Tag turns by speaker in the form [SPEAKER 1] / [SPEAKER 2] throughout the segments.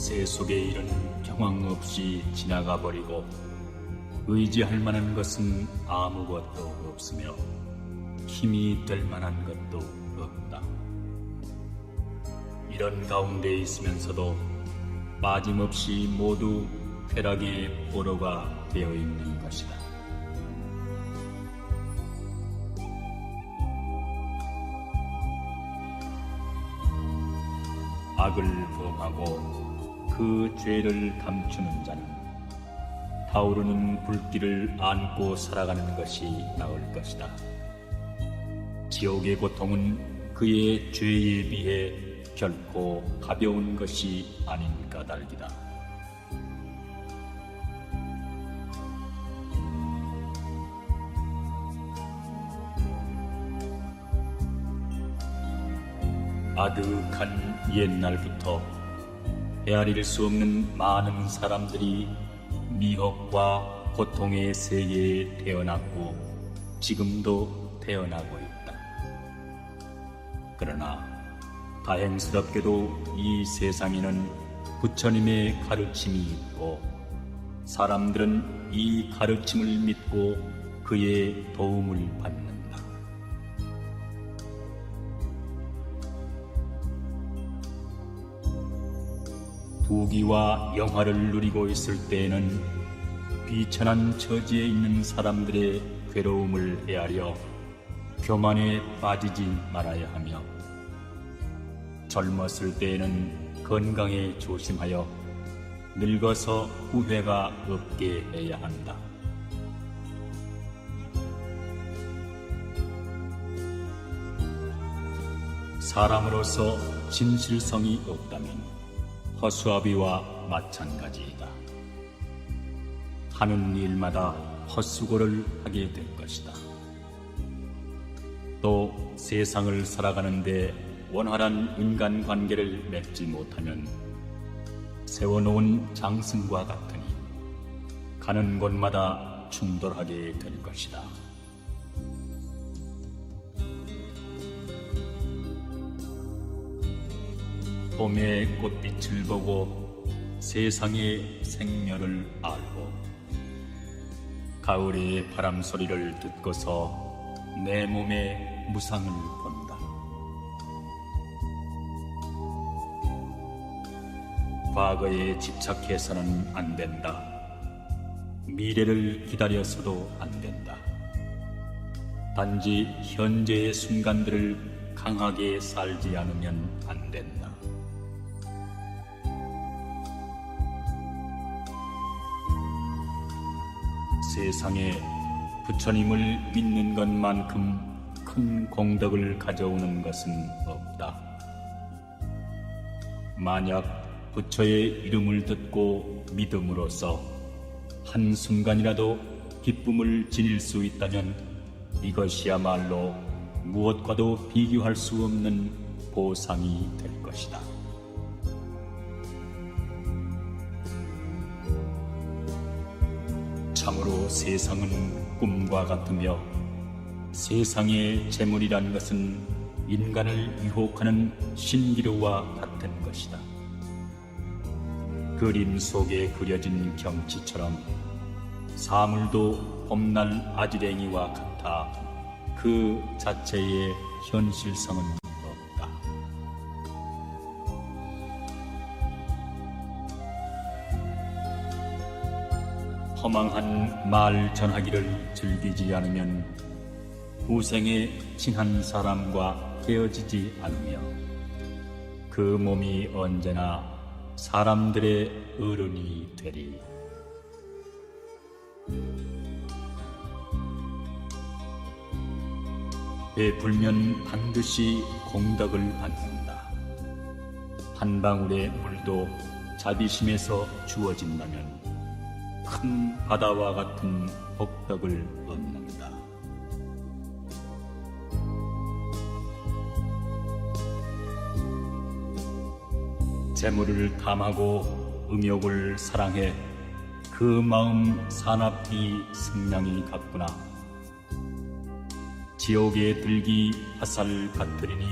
[SPEAKER 1] 세속의 일은 경황 없이 지나가 버리고 의지할 만한 것은 아무것도 없으며 힘이 될 만한 것도 없다. 이런 가운데 있으면서도 빠짐없이 모두 쾌락의 보로가 되어 있는 것이다. 악을 범하고 그 죄를 감추는 자는 타오르는 불길을 안고 살아가는 것이 나을 것이다. 지옥의 고통은 그의 죄에 비해 결코 가벼운 것이 아닌 까닭이다. 아득한 옛날부터 헤아릴 수 없는 많은 사람들이 미혹과 고통의 세계에 태어났고 지금도 태어나고 있다. 그러나 다행스럽게도 이 세상에는 부처님의 가르침이 있고 사람들은 이 가르침을 믿고 그의 도움을 받는다. 부귀와 영화를 누리고 있을 때에는 비천한 처지에 있는 사람들의 괴로움을 헤아려 교만에 빠지지 말아야 하며 젊었을 때에는 건강에 조심하여 늙어서 후회가 없게 해야 한다. 사람으로서 진실성이 없다면 허수아비와 마찬가지이다. 하는 일마다 헛수고를 하게 될 것이다. 또 세상을 살아가는데 원활한 인간관계를 맺지 못하면 세워놓은 장승과 같으니 가는 곳마다 충돌하게 될 것이다. 봄의 꽃빛을 보고 세상의 생멸을 알고 가을의 바람 소리를 듣고서 내 몸의 무상을 본다. 과거에 집착해서는 안 된다. 미래를 기다려서도 안 된다. 단지 현재의 순간들을 강하게 살지 않으면 안 된다. 세상에 부처님을 믿는 것만큼 큰 공덕을 가져오는 것은 없다. 만약 부처의 이름을 듣고 믿음으로써 한순간이라도 기쁨을 지닐 수 있다면 이것이야말로 무엇과도 비교할 수 없는 보상이 될 것이다. 참으로 세상은 꿈과 같으며 세상의 재물이란 것은 인간을 유혹하는 신기루와 같은 것이다. 그림 속에 그려진 경치처럼 사물도 봄날 아지랭이와 같아 그 자체의 현실성은 없다. 허망한 말 전하기를 즐기지 않으면 후생에 친한 사람과 헤어지지 않으며 그 몸이 언제나 사람들의 어른이 되리. 베풀면 반드시 공덕을 받는다. 한 방울의 물도 자비심에서 주어진다면 큰 바다와 같은 복덕을 얻는다. 재물을 탐하고 음욕을 사랑해 그 마음 사납기 승량이 같구나. 지옥에 들기 화살 같으리니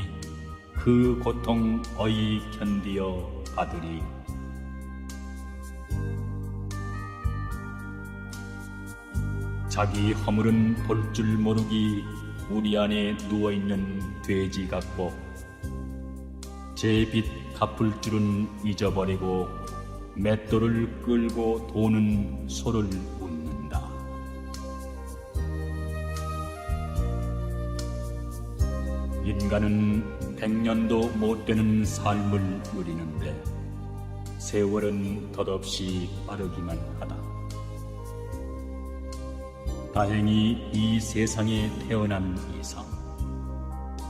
[SPEAKER 1] 그 고통 어이 견디어 받으리. 자기 허물은 볼 줄 모르기 우리 안에 누워있는 돼지 같고 제 빚 갚을 줄은 잊어버리고 맷돌을 끌고 도는 소를 웃는다. 인간은 100년도 못 되는 삶을 누리는데 세월은 덧없이 빠르기만 하다. 다행히 이 세상에 태어난 이상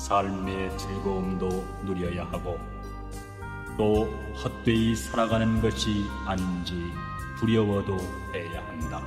[SPEAKER 1] 삶의 즐거움도 누려야 하고 또 헛되이 살아가는 것이 아닌지 두려워도 해야 한다.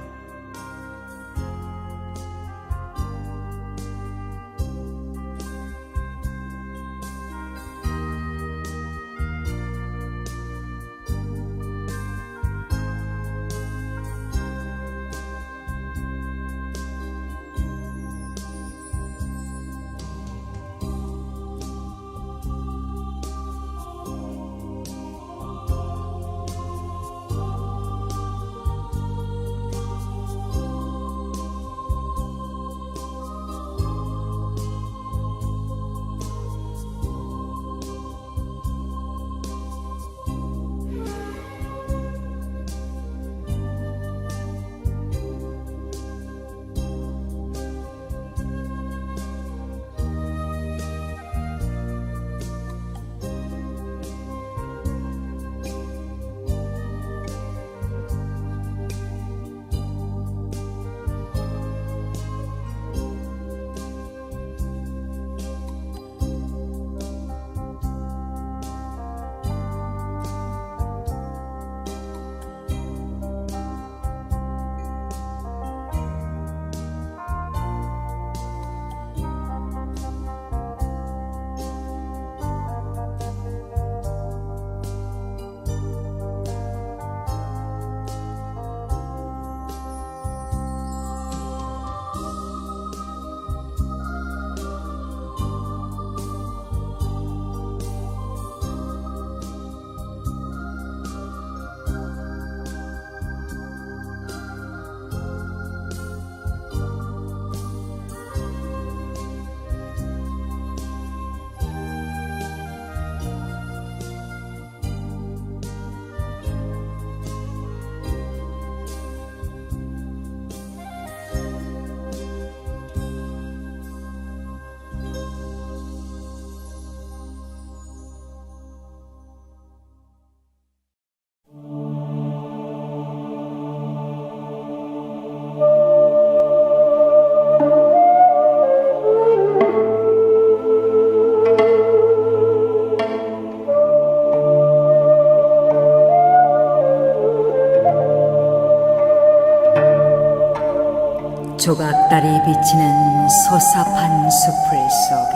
[SPEAKER 2] 조각달이 비치는 소sap한 숲을 속에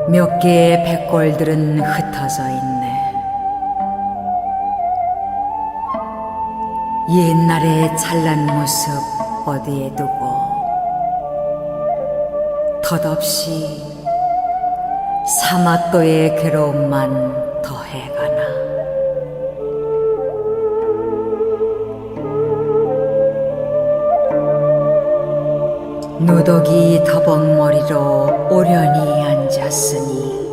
[SPEAKER 2] 몇 개의 백골들은 흩어져 있네. 옛날의 찬란 모습 어디에 두고 덧없이 사막도의 괴로움만 더해가나. 누더기 더벅머리로 오련히 앉았으니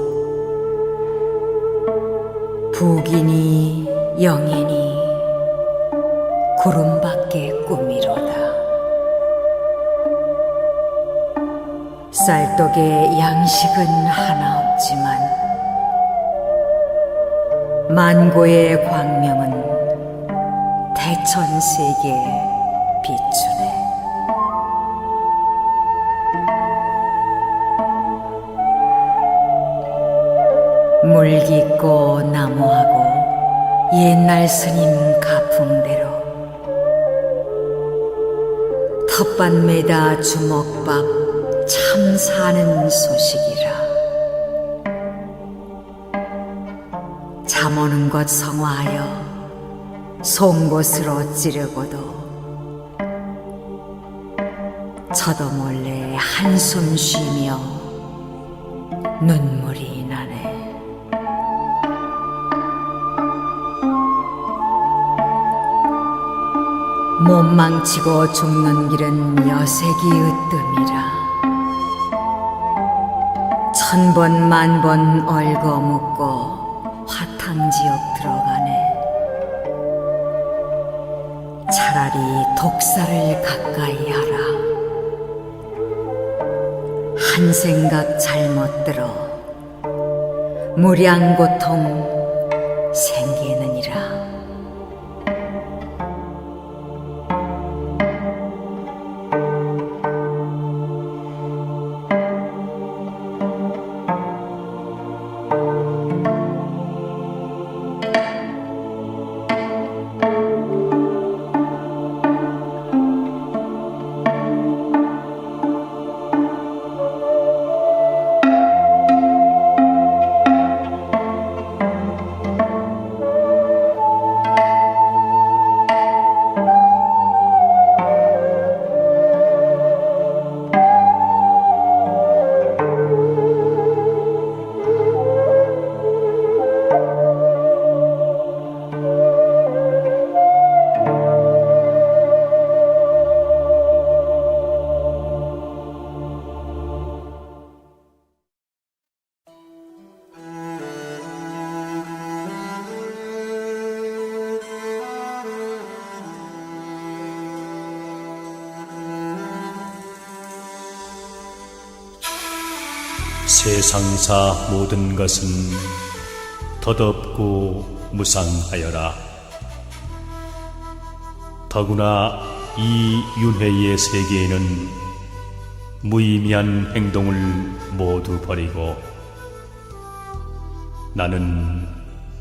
[SPEAKER 2] 북이니 영이니 구름밖에 꿈이로다. 쌀떡에 양식은 하나 없지만 만고의 광명은 대천세계에 비추네. 물 깊고 나무하고 옛날 스님 가풍대로 텃밭 매다 주먹밥 참 사는 소식이라. 잠오는 것 성화하여 송곳으로 찌르고도 저도 몰래 한숨 쉬며 눈물이 나네. 못 망치고 죽는 길은 여색이 으뜸이라. 천번 만번 얽어묻고 화탕지옥 들어가네. 차라리 독사를 가까이 하라. 한 생각 잘못 들어 무량고통 생기느니라.
[SPEAKER 1] 세상사 모든 것은 덧없고 무상하여라. 더구나 이 윤회의 세계에는 무의미한 행동을 모두 버리고 나는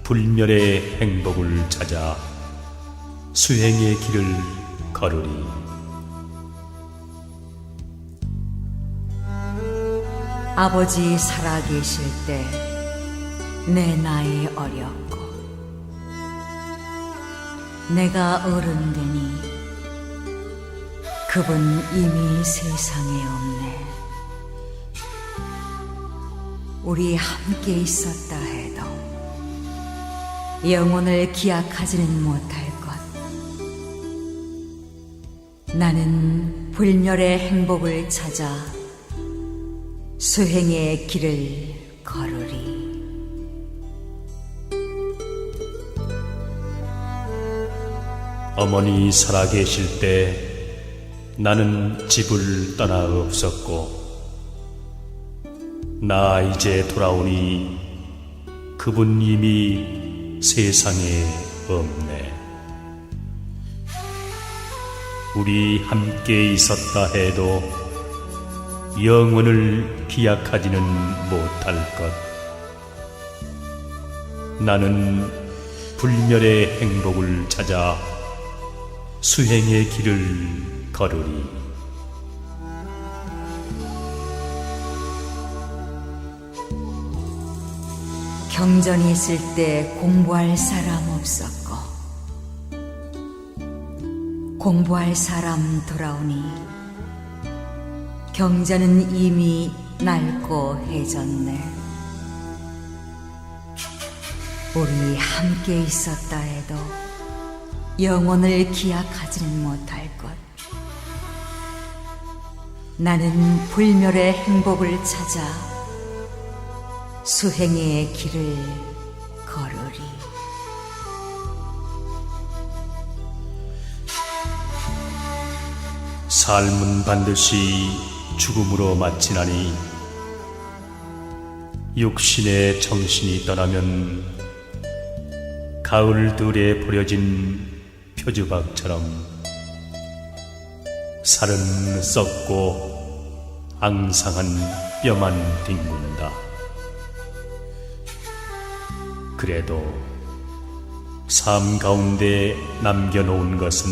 [SPEAKER 1] 불멸의 행복을 찾아 수행의 길을 걸으리.
[SPEAKER 2] 아버지 살아계실 때 내 나이 어렸고 내가 어른 되니 그분 이미 세상에 없네. 우리 함께 있었다 해도 영혼을 기약하지는 못할 것. 나는 불멸의 행복을 찾아 수행의 길을 걸으리.
[SPEAKER 1] 어머니 살아계실 때 나는 집을 떠나 없었고 나 이제 돌아오니 그분 이미 세상에 없네. 우리 함께 있었다 해도 영혼을 기약하지는 못할 것. 나는 불멸의 행복을 찾아 수행의 길을 걸으리.
[SPEAKER 2] 경전이 있을 때 공부할 사람 없었고 공부할 사람 돌아오니 경전은 이미 낡고 해졌네. 우리 함께 있었다 해도 영혼을 기약하지는 못할 것. 나는 불멸의 행복을 찾아 수행의 길을 걸으리.
[SPEAKER 1] 삶은 반드시 죽음으로 마치나니 육신의 정신이 떠나면 가을 들에 버려진 표주박처럼 살은 썩고 앙상한 뼈만 뒹군다. 그래도 삶 가운데 남겨놓은 것은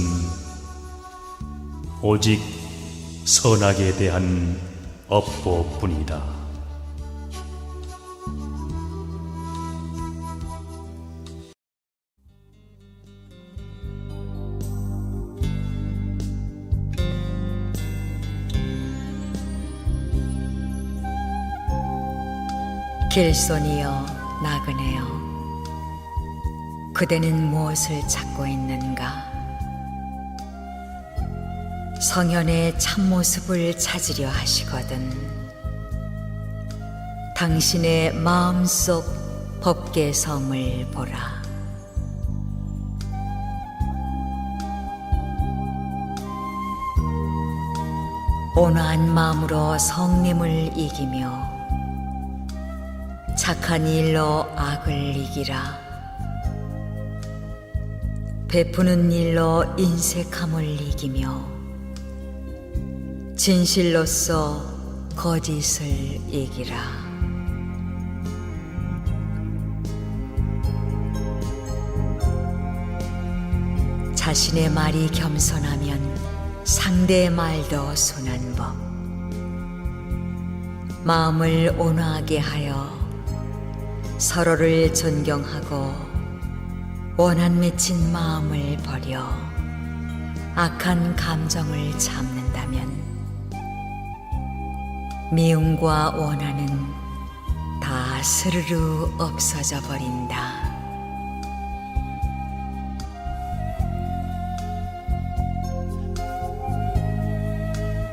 [SPEAKER 1] 오직 선악에 대한 업보뿐이다.
[SPEAKER 2] 길손이여 나그네여, 그대는 무엇을 찾고 있는가? 성현의 참모습을 찾으려 하시거든 당신의 마음속 법계성을 보라. 온화한 마음으로 성님을 이기며 착한 일로 악을 이기라. 베푸는 일로 인색함을 이기며 진실로서 거짓을 이기라. 자신의 말이 겸손하면 상대의 말도 순한 법. 마음을 온화하게 하여 서로를 존경하고 원한 맺힌 마음을 버려 악한 감정을 참는다면 미움과 원한은 다 스르르 없어져 버린다.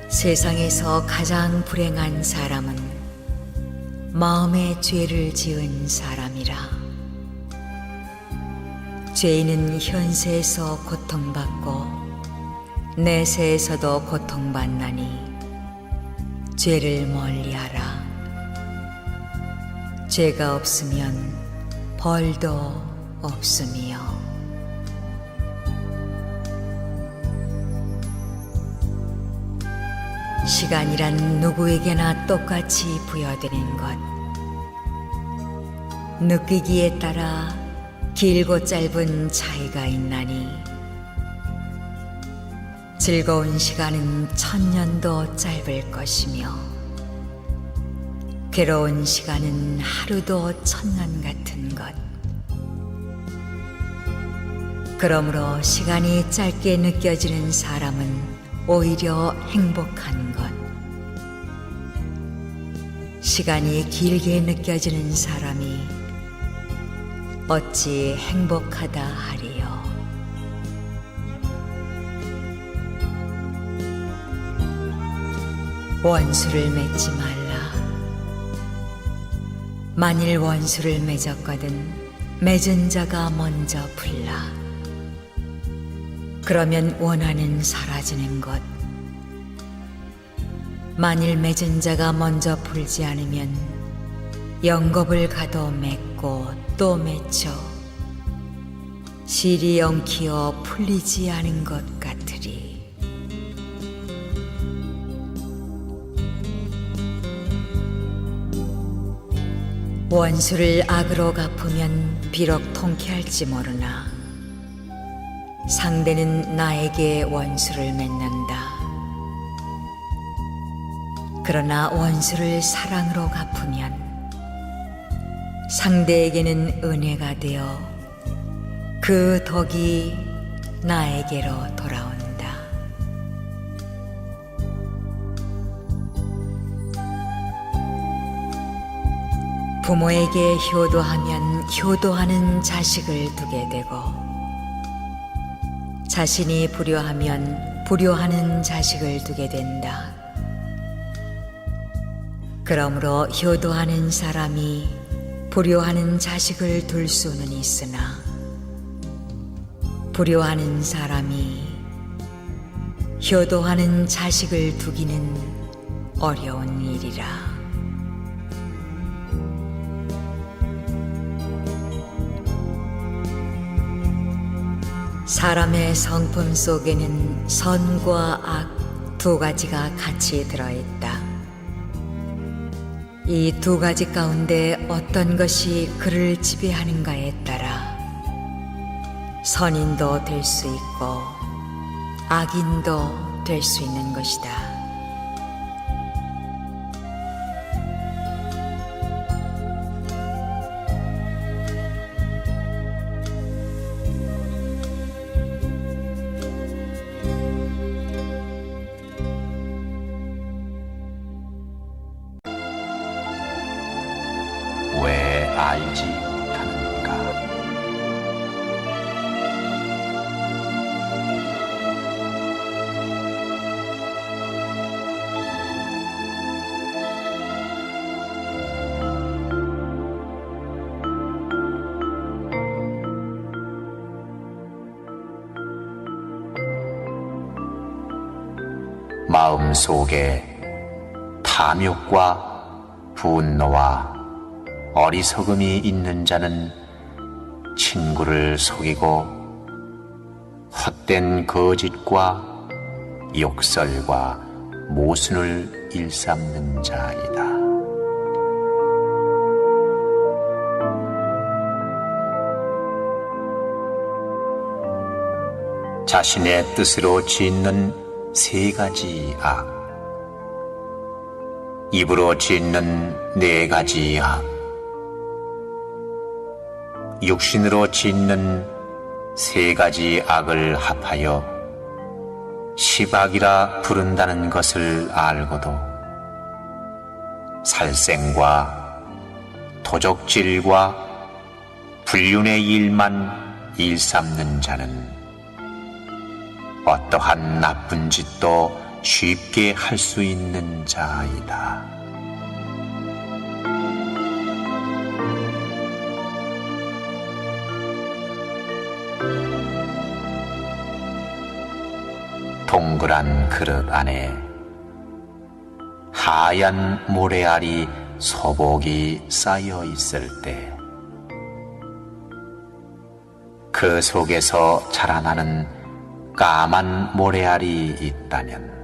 [SPEAKER 2] 세상에서 가장 불행한 사람은 마음에 죄를 지은 사람이라. 죄인은 현세에서 고통받고 내세에서도 고통받나니 죄를 멀리하라. 죄가 없으면 벌도 없음이요. 시간이란 누구에게나 똑같이 부여되는 것. 느끼기에 따라 길고 짧은 차이가 있나니 즐거운 시간은 1000년도 짧을 것이며 괴로운 시간은 하루도 1000년 같은 것. 그러므로 시간이 짧게 느껴지는 사람은 오히려 행복한 것. 시간이 길게 느껴지는 사람이 어찌 행복하다 하리요. 원수를 맺지 말라. 만일 원수를 맺었거든 맺은 자가 먼저 풀라. 그러면 원한은 사라지는 것. 만일 맺은 자가 먼저 풀지 않으면 영겁을 가도 맺고 또 맺혀 실이 엉키어 풀리지 않은 것 같으리. 원수를 악으로 갚으면 비록 통쾌할지 모르나 상대는 나에게 원수를 맺는다. 그러나 원수를 사랑으로 갚으면 상대에게는 은혜가 되어 그 덕이 나에게로 돌아온다. 부모에게 효도하면 효도하는 자식을 두게 되고 자신이 불효하면 불효하는 자식을 두게 된다. 그러므로 효도하는 사람이 불효하는 자식을 둘 수는 있으나 불효하는 사람이 효도하는 자식을 두기는 어려운 일이라. 사람의 성품 속에는 선과 악 두 가지가 같이 들어있다. 이 두 가지 가운데 어떤 것이 그를 지배하는가에 따라 선인도 될 수 있고 악인도 될 수 있는 것이다.
[SPEAKER 1] 왜 알지 못하는가?
[SPEAKER 3] 마음 속에 탐욕과 분노와 어리석음이 있는 자는 친구를 속이고 헛된 거짓과 욕설과 모순을 일삼는 자이다. 자신의 뜻으로 짓는 세 가지 악, 입으로 짓는 네 가지 악, 육신으로 짓는 세 가지 악을 합하여 십악이라 부른다는 것을 알고도 살생과 도적질과 불륜의 일만 일삼는 자는 어떠한 나쁜 짓도 쉽게 할 수 있는 자이다. 동그란 그릇 안에 하얀 모래알이 소복이 쌓여 있을 때 그 속에서 자라나는 까만 모래알이 있다면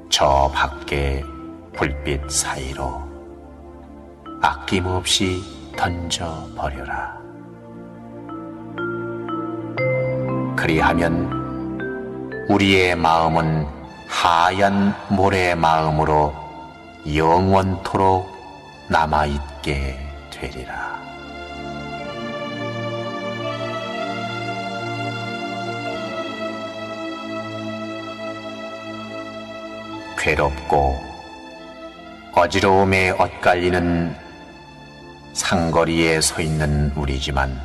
[SPEAKER 3] 저 밖에 불빛 사이로 아낌없이 던져버려라. 그리하면 우리의 마음은 하얀 모래 마음으로 영원토록 남아있게 되리라. 괴롭고 어지러움에 엇갈리는 상거리에 서 있는 우리지만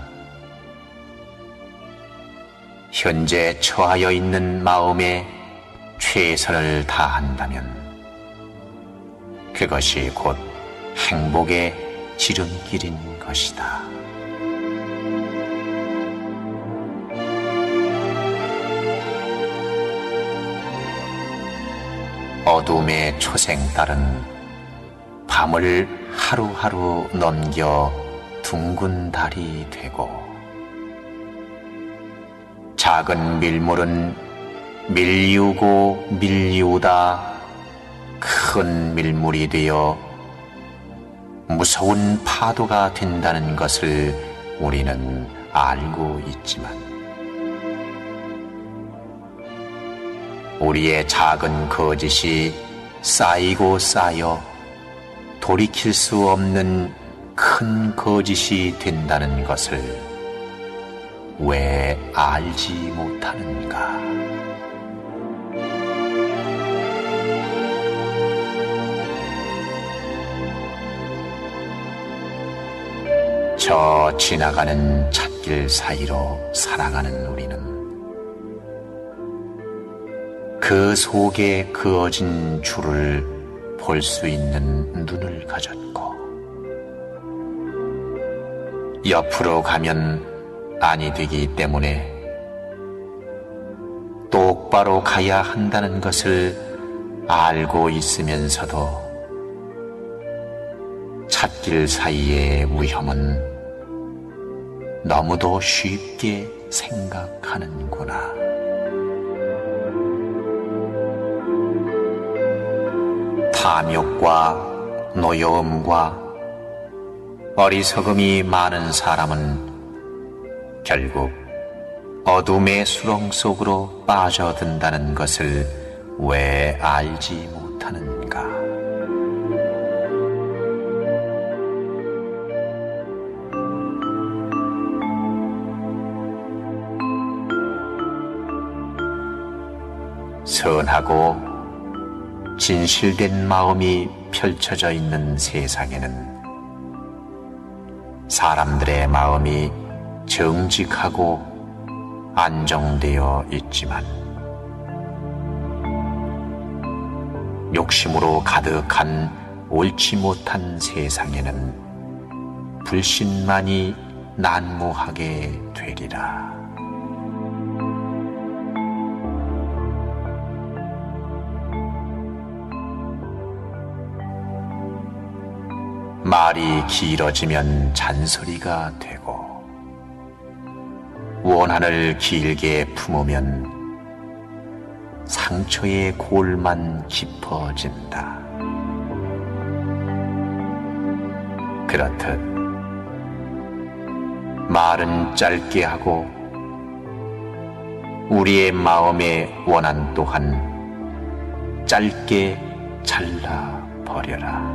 [SPEAKER 3] 현재 처하여 있는 마음에 최선을 다한다면 그것이 곧 행복의 지름길인 것이다. 어둠의 초생딸은 밤을 하루하루 넘겨 둥근 달이 되고 작은 밀물은 밀리우고 밀리우다 큰 밀물이 되어 무서운 파도가 된다는 것을 우리는 알고 있지만 우리의 작은 거짓이 쌓이고 쌓여 돌이킬 수 없는 큰 거짓이 된다는 것을 왜 알지 못하는가? 저 지나가는 찻길 사이로 살아가는 우리는 그 속에 그어진 줄을 볼 수 있는 눈을 가졌고 옆으로 가면 아니 되기 때문에 똑바로 가야 한다는 것을 알고 있으면서도 찻길 사이의 위험은 너무도 쉽게 생각하는구나. 탐욕과 노여움과 어리석음이 많은 사람은 결국 어둠의 수렁 속으로 빠져든다는 것을 왜 알지 못하는가? 선하고 진실된 마음이 펼쳐져 있는 세상에는 사람들의 마음이 정직하고 안정되어 있지만 욕심으로 가득한 옳지 못한 세상에는 불신만이 난무하게 되리라. 말이 길어지면 잔소리가 되고 원한을 길게 품으면 상처의 골만 깊어진다. 그렇듯 말은 짧게 하고 우리의 마음의 원한 또한 짧게 잘라버려라.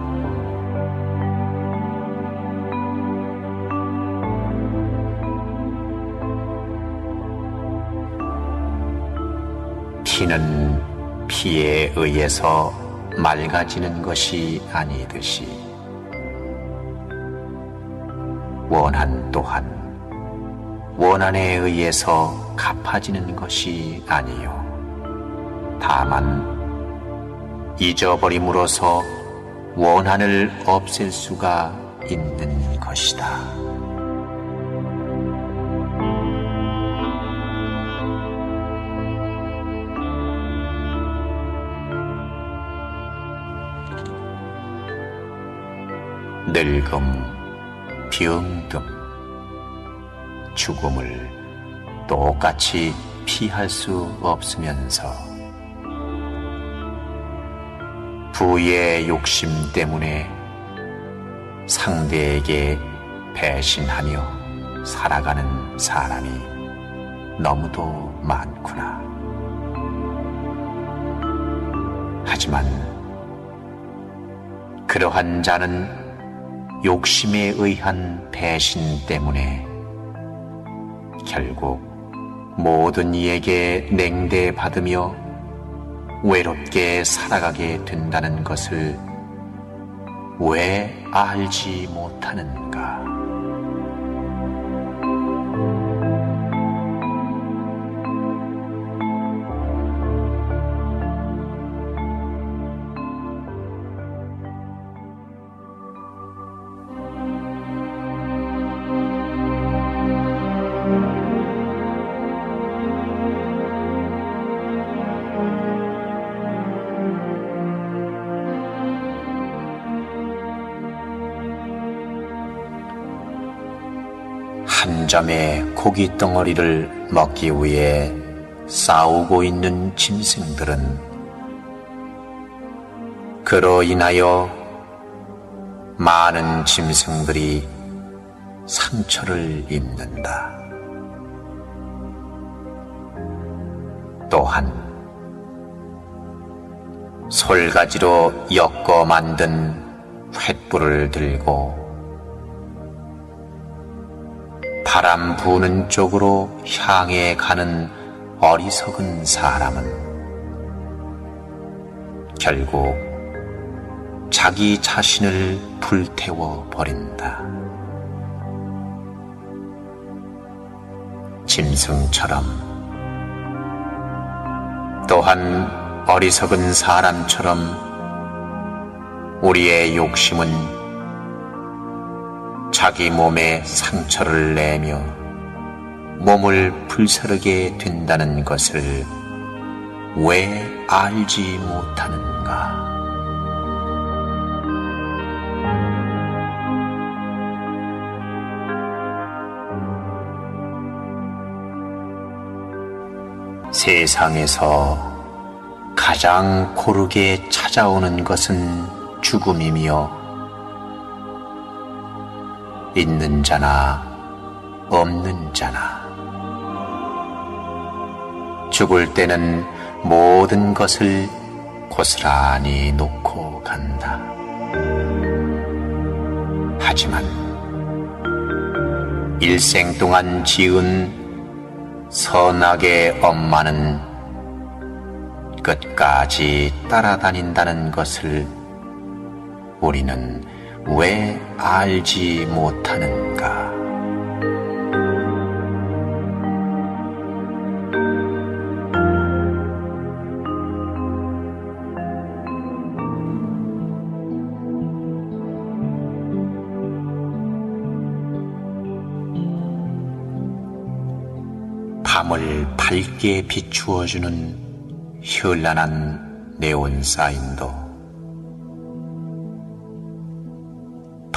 [SPEAKER 3] 피는 피에 의해서 맑아지는 것이 아니듯이 원한 또한 원한에 의해서 갚아지는 것이 아니요 다만 잊어버림으로써 원한을 없앨 수가 있는 것이다. 늙음, 병듦, 죽음을 똑같이 피할 수 없으면서 부의 욕심 때문에 상대에게 배신하며 살아가는 사람이 너무도 많구나. 하지만 그러한 자는 욕심에 의한 배신 때문에 결국 모든 이에게 냉대받으며 외롭게 살아가게 된다는 것을 왜 알지 못하는가? 한 점의 고기 덩어리를 먹기 위해 싸우고 있는 짐승들은 그로 인하여 많은 짐승들이 상처를 입는다. 또한 솔가지로 엮어 만든 횃불을 들고 바람 부는 쪽으로 향해 가는 어리석은 사람은 결국 자기 자신을 불태워 버린다. 짐승처럼 또한 어리석은 사람처럼 우리의 욕심은 자기 몸에 상처를 내며 몸을 불사르게 된다는 것을 왜 알지 못하는가? 세상에서 가장 고르게 찾아오는 것은 죽음이며 있는 자나 없는 자나 죽을 때는 모든 것을 고스란히 놓고 간다. 하지만 일생 동안 지은 선악의 엄마는 끝까지 따라다닌다는 것을 우리는 왜 알지 못하는가? 밤을 밝게 비추어주는 현란한 네온 사인도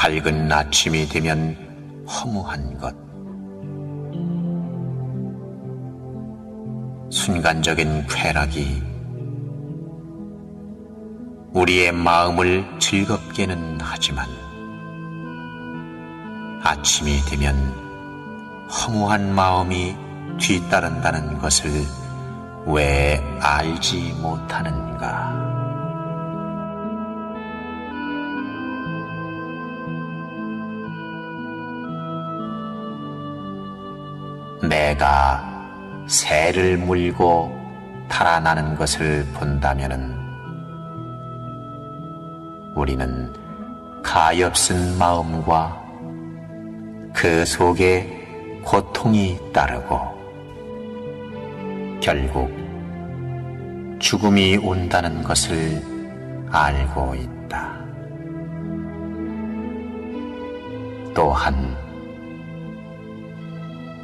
[SPEAKER 3] 밝은 아침이 되면 허무한 것, 순간적인 쾌락이 우리의 마음을 즐겁게는 하지만 아침이 되면 허무한 마음이 뒤따른다는 것을 왜 알지 못하는가? 내가 새를 물고 달아나는 것을 본다면은 우리는 가엾은 마음과 그 속에 고통이 따르고 결국 죽음이 온다는 것을 알고 있다. 또한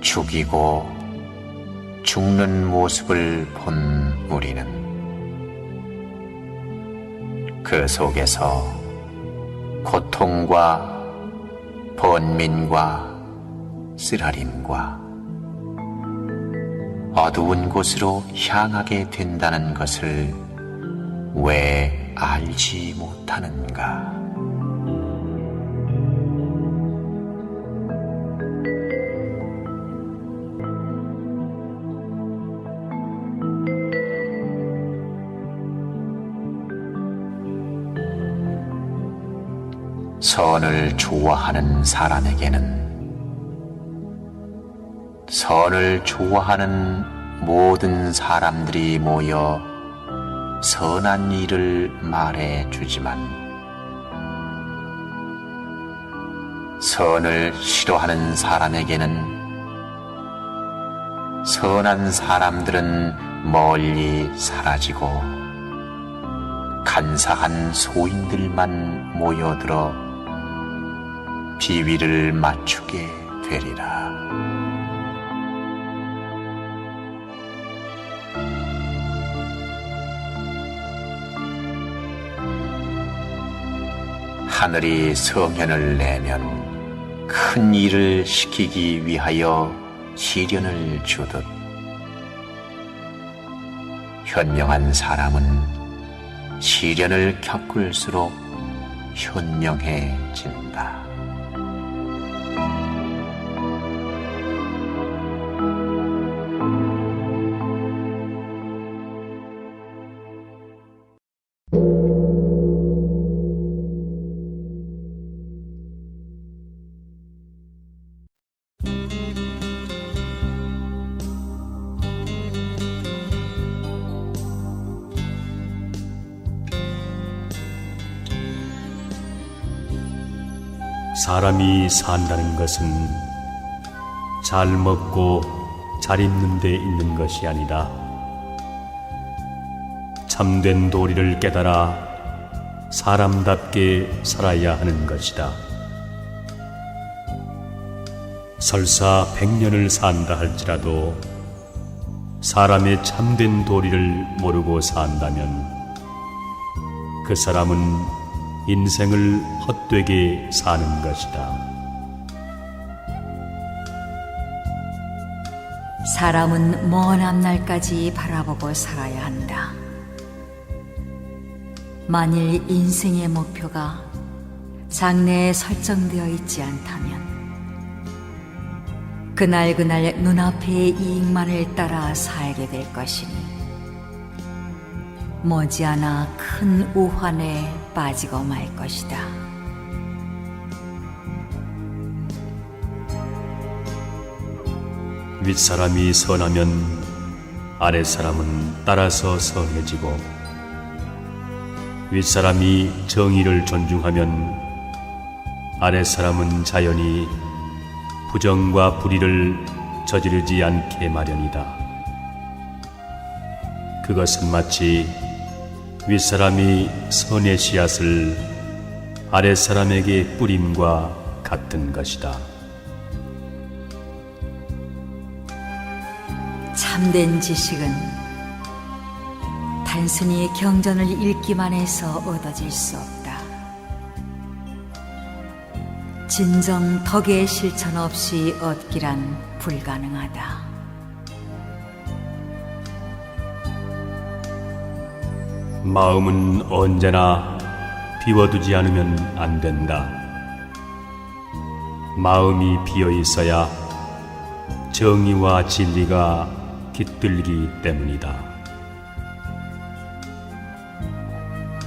[SPEAKER 3] 죽이고 죽는 모습을 본 우리는 그 속에서 고통과 번민과 쓰라림과 어두운 곳으로 향하게 된다는 것을 왜 알지 못하는가? 선을 좋아하는 사람에게는 선을 좋아하는 모든 사람들이 모여 선한 일을 말해 주지만 선을 싫어하는 사람에게는 선한 사람들은 멀리 사라지고 간사한 소인들만 모여들어 비위를 맞추게 되리라. 하늘이 성현을 내면 큰 일을 시키기 위하여 시련을 주듯 현명한 사람은 시련을 겪을수록 현명해진다.
[SPEAKER 1] 사람이 산다는 것은 잘 먹고 잘 입는 데 있는 것이 아니라 참된 도리를 깨달아 사람답게 살아야 하는 것이다. 설사 100년을 산다 할지라도 사람의 참된 도리를 모르고 산다면 그 사람은 인생을 헛되게 사는 것이다.
[SPEAKER 2] 사람은 먼 앞날까지 바라보고 살아야 한다. 만일 인생의 목표가 장래에 설정되어 있지 않다면 그날 눈앞의 이익만을 따라 살게 될 것이니 머지않아 큰 우환에 빠지고 말 것이다.
[SPEAKER 1] 윗사람이 선하면 아랫사람은 따라서 선해지고 윗사람이 정의를 존중하면 아랫사람은 자연히 부정과 불의를 저지르지 않게 마련이다. 그것은 마치 윗사람이 선의 씨앗을 아랫사람에게 뿌림과 같은 것이다.
[SPEAKER 2] 참된 지식은 단순히 경전을 읽기만 해서 얻어질 수 없다. 진정 덕의 실천 없이 얻기란 불가능하다.
[SPEAKER 1] 마음은 언제나 비워두지 않으면 안 된다. 마음이 비어 있어야 정의와 진리가 깃들기 때문이다.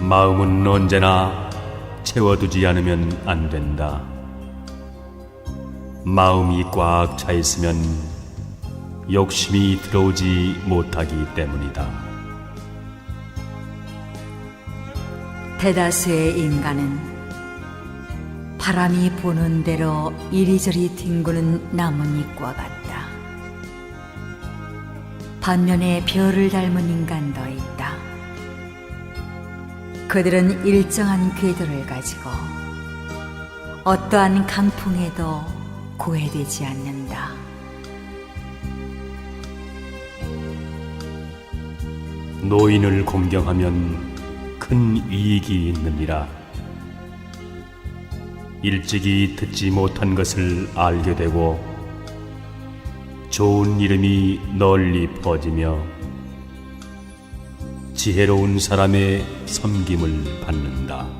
[SPEAKER 1] 마음은 언제나 채워두지 않으면 안 된다. 마음이 꽉 차 있으면 욕심이 들어오지 못하기 때문이다.
[SPEAKER 2] 대다수의 인간은 바람이 부는 대로 이리저리 뒹구는 나뭇잎과 같다. 반면에 별을 닮은 인간도 있다. 그들은 일정한 궤도를 가지고 어떠한 강풍에도 고해되지 않는다.
[SPEAKER 1] 노인을 공경하면 큰 이익이 있느니라. 일찍이 듣지 못한 것을 알게 되고 좋은 이름이 널리 퍼지며 지혜로운 사람의 섬김을 받는다.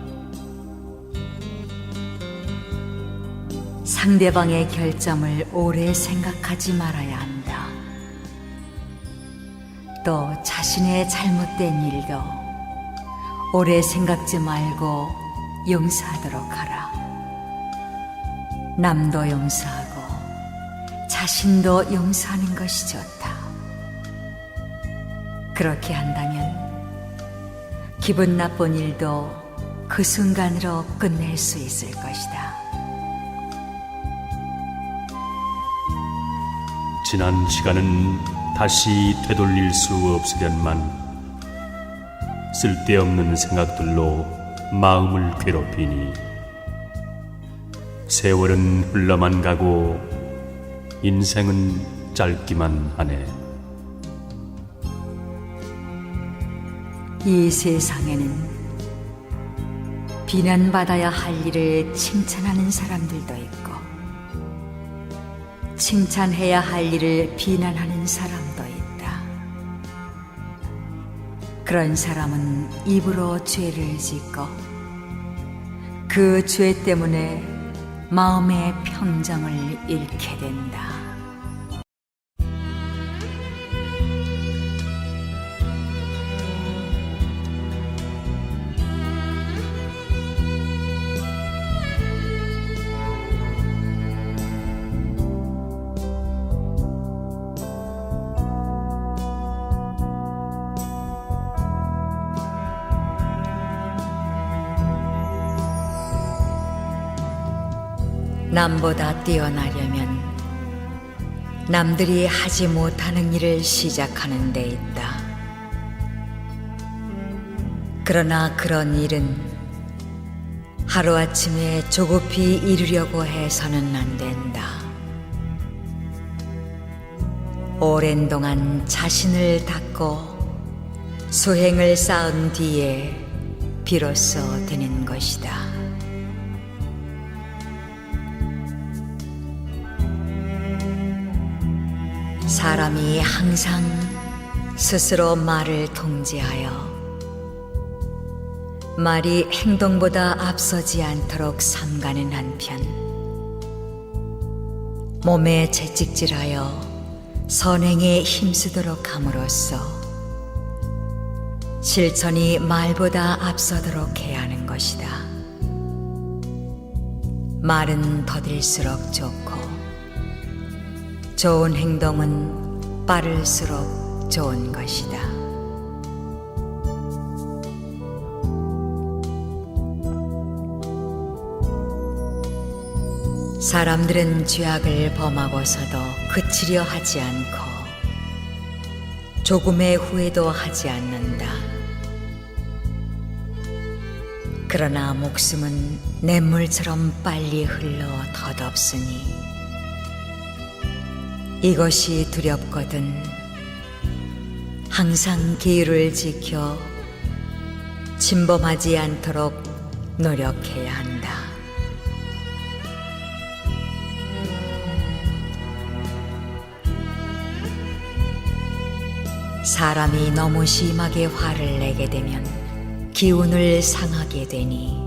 [SPEAKER 2] 상대방의 결점을 오래 생각하지 말아야 한다. 또 자신의 잘못된 일도 오래 생각지 말고 용서하도록 하라. 남도 용서하고 자신도 용서하는 것이 좋다. 그렇게 한다면 기분 나쁜 일도 그 순간으로 끝낼 수 있을 것이다.
[SPEAKER 1] 지난 시간은 다시 되돌릴 수 없으련만 쓸데없는 생각들로 마음을 괴롭히니 세월은 흘러만 가고 인생은 짧기만 하네.
[SPEAKER 2] 이 세상에는 비난받아야 할 일을 칭찬하는 사람들도 있고 칭찬해야 할 일을 비난하는 사람도 있다. 그런 사람은 입으로 죄를 짓고 그 죄 때문에 마음의 평정을 잃게 된다. 남보다 뛰어나려면 남들이 하지 못하는 일을 시작하는 데 있다. 그러나 그런 일은 하루아침에 조급히 이루려고 해서는 안 된다. 오랜 동안 자신을 닦고 수행을 쌓은 뒤에 비로소 되는 것이다. 사람이 항상 스스로 말을 통제하여 말이 행동보다 앞서지 않도록 삼가는 한편 몸에 채찍질하여 선행에 힘쓰도록 함으로써 실천이 말보다 앞서도록 해야 하는 것이다. 말은 더딜수록 좋고 좋은 행동은 빠를수록 좋은 것이다. 사람들은 죄악을 범하고서도 그치려 하지 않고 조금의 후회도 하지 않는다. 그러나 목숨은 냇물처럼 빨리 흘러 덧없으니 이것이 두렵거든 항상 계율을 지켜 침범하지 않도록 노력해야 한다. 사람이 너무 심하게 화를 내게 되면 기운을 상하게 되니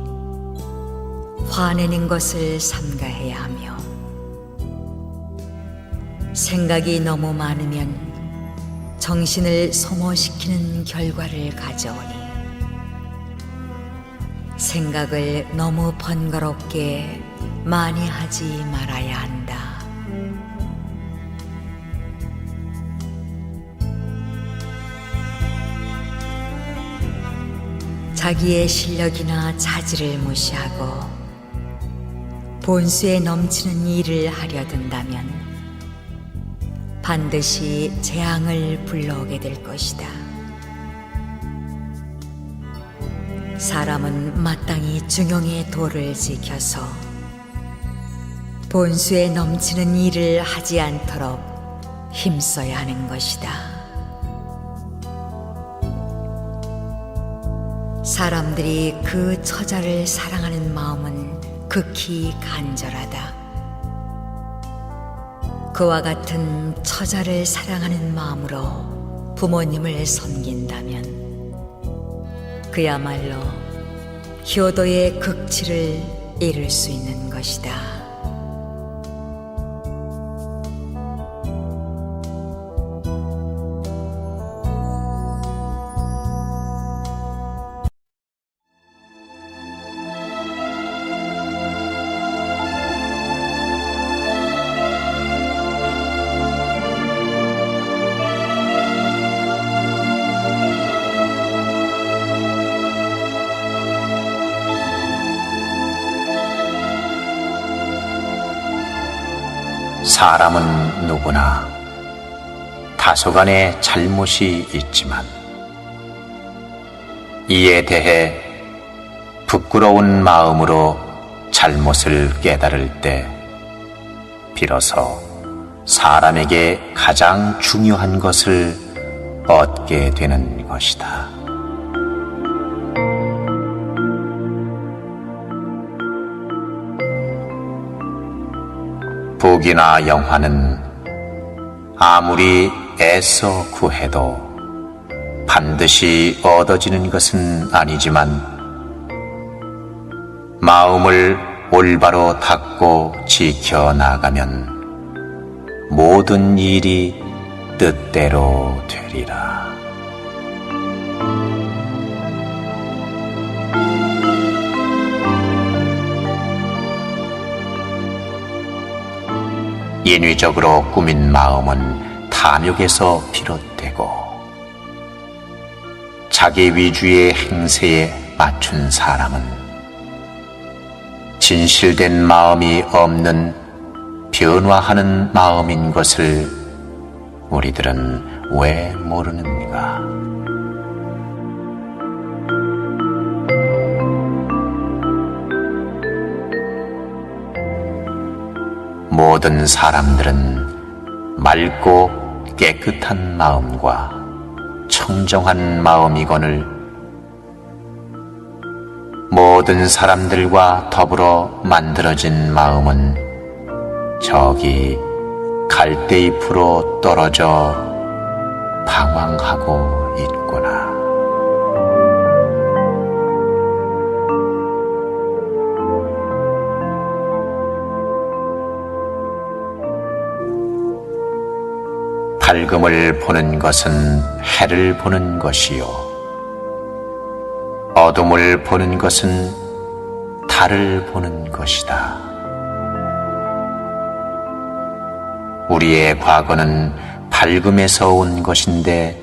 [SPEAKER 2] 화내는 것을 삼가해야 하며, 생각이 너무 많으면 정신을 소모시키는 결과를 가져오니 생각을 너무 번거롭게 많이 하지 말아야 한다. 자기의 실력이나 자질을 무시하고 본수에 넘치는 일을 하려 든다면 반드시 재앙을 불러오게 될 것이다. 사람은 마땅히 중용의 도를 지켜서 본수에 넘치는 일을 하지 않도록 힘써야 하는 것이다. 사람들이 그 처자를 사랑하는 마음은 극히 간절하다. 그와 같은 처자를 사랑하는 마음으로 부모님을 섬긴다면 그야말로 효도의 극치를 이룰 수 있는 것이다.
[SPEAKER 3] 사람은 누구나 다소간의 잘못이 있지만 이에 대해 부끄러운 마음으로 잘못을 깨달을 때 비로소 사람에게 가장 중요한 것을 얻게 되는 것이다. 복이나 영화는 아무리 애써 구해도 반드시 얻어지는 것은 아니지만 마음을 올바로 닦고 지켜나가면 모든 일이 뜻대로 되리라. 인위적으로 꾸민 마음은 탐욕에서 비롯되고 자기 위주의 행세에 맞춘 사람은 진실된 마음이 없는 변화하는 마음인 것을 우리들은 왜 모르는가? 모든 사람들은 맑고 깨끗한 마음과 청정한 마음이거늘 모든 사람들과 더불어 만들어진 마음은 저기 갈대잎으로 떨어져 방황하고 있구나. 밝음을 보는 것은 해를 보는 것이요 어둠을 보는 것은 달을 보는 것이다. 우리의 과거는 밝음에서 온 것인데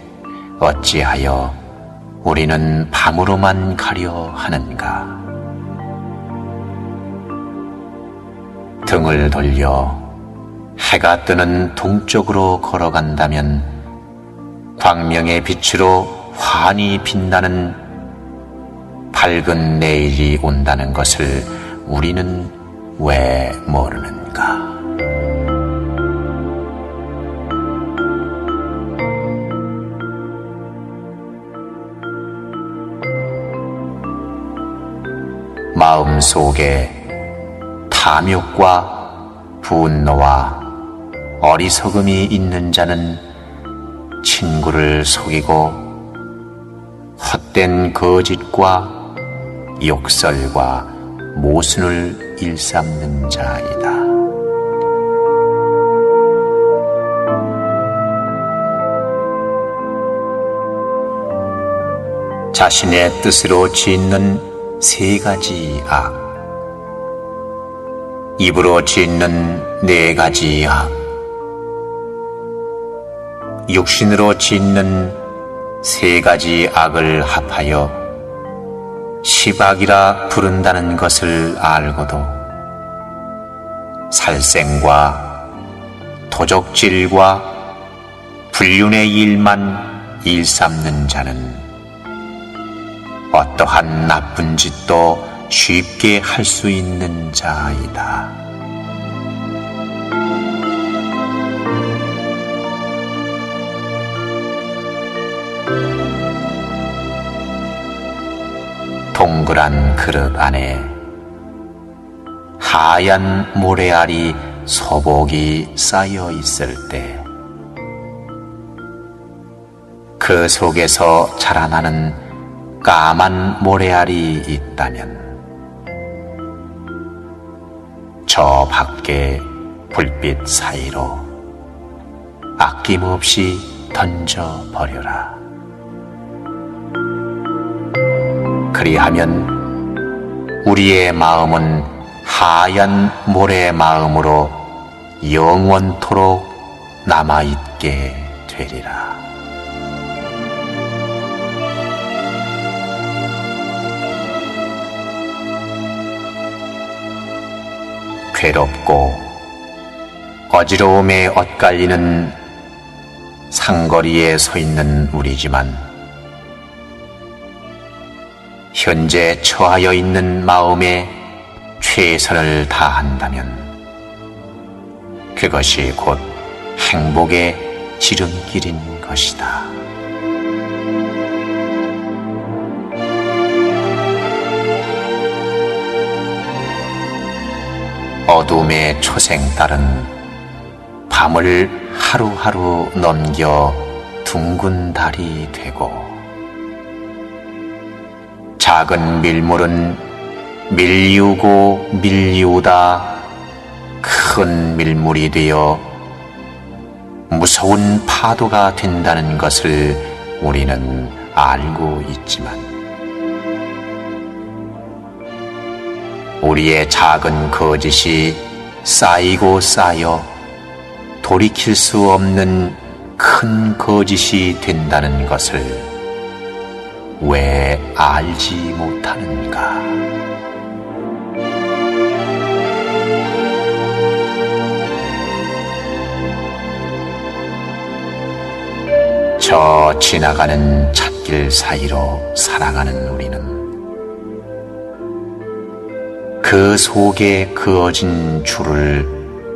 [SPEAKER 3] 어찌하여 우리는 밤으로만 가려 하는가? 등을 돌려 해가 뜨는 동쪽으로 걸어간다면 광명의 빛으로 환히 빛나는 밝은 내일이 온다는 것을 우리는 왜 모르는가? 마음속에 탐욕과 분노와 어리석음이 있는 자는 친구를 속이고 헛된 거짓과 욕설과 모순을 일삼는 자이다. 자신의 뜻으로 짓는 세 가지 악, 입으로 짓는 네 가지 악, 육신으로 짓는 세 가지 악을 합하여 십악이라 부른다는 것을 알고도 살생과 도적질과 불륜의 일만 일삼는 자는 어떠한 나쁜 짓도 쉽게 할 수 있는 자이다. 동그란 그릇 안에 하얀 모래알이 소복이 쌓여 있을 때 그 속에서 자라나는 까만 모래알이 있다면 저 밖에 불빛 사이로 아낌없이 던져버려라. 그리하면 우리의 마음은 하얀 모래 마음으로 영원토록 남아있게 되리라. 괴롭고 어지러움에 엇갈리는 상거리에 서 있는 우리지만 현재 처하여 있는 마음에 최선을 다한다면 그것이 곧 행복의 지름길인 것이다. 어둠의 초생딸은 밤을 하루하루 넘겨 둥근 달이 되고 작은 밀물은 밀리우고 밀리우다 큰 밀물이 되어 무서운 파도가 된다는 것을 우리는 알고 있지만 우리의 작은 거짓이 쌓이고 쌓여 돌이킬 수 없는 큰 거짓이 된다는 것을 왜 알지 못하는가? 저 지나가는 찻길 사이로 살아가는 우리는 그 속에 그어진 줄을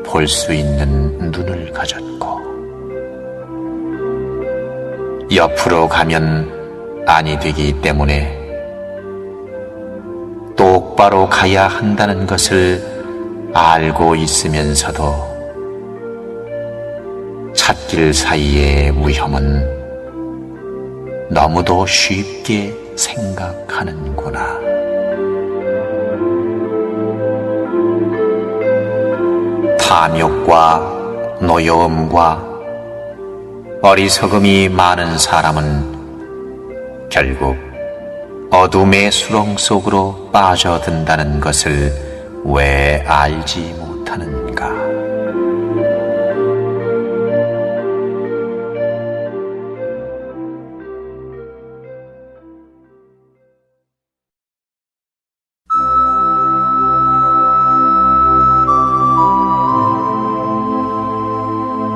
[SPEAKER 3] 볼 수 있는 눈을 가졌고 옆으로 가면 아니 되기 때문에 똑바로 가야 한다는 것을 알고 있으면서도 찻길 사이의 위험은 너무도 쉽게 생각하는구나. 탐욕과 노여움과 어리석음이 많은 사람은 결국 어둠의 수렁 속으로 빠져든다는 것을 왜 알지 못하는가?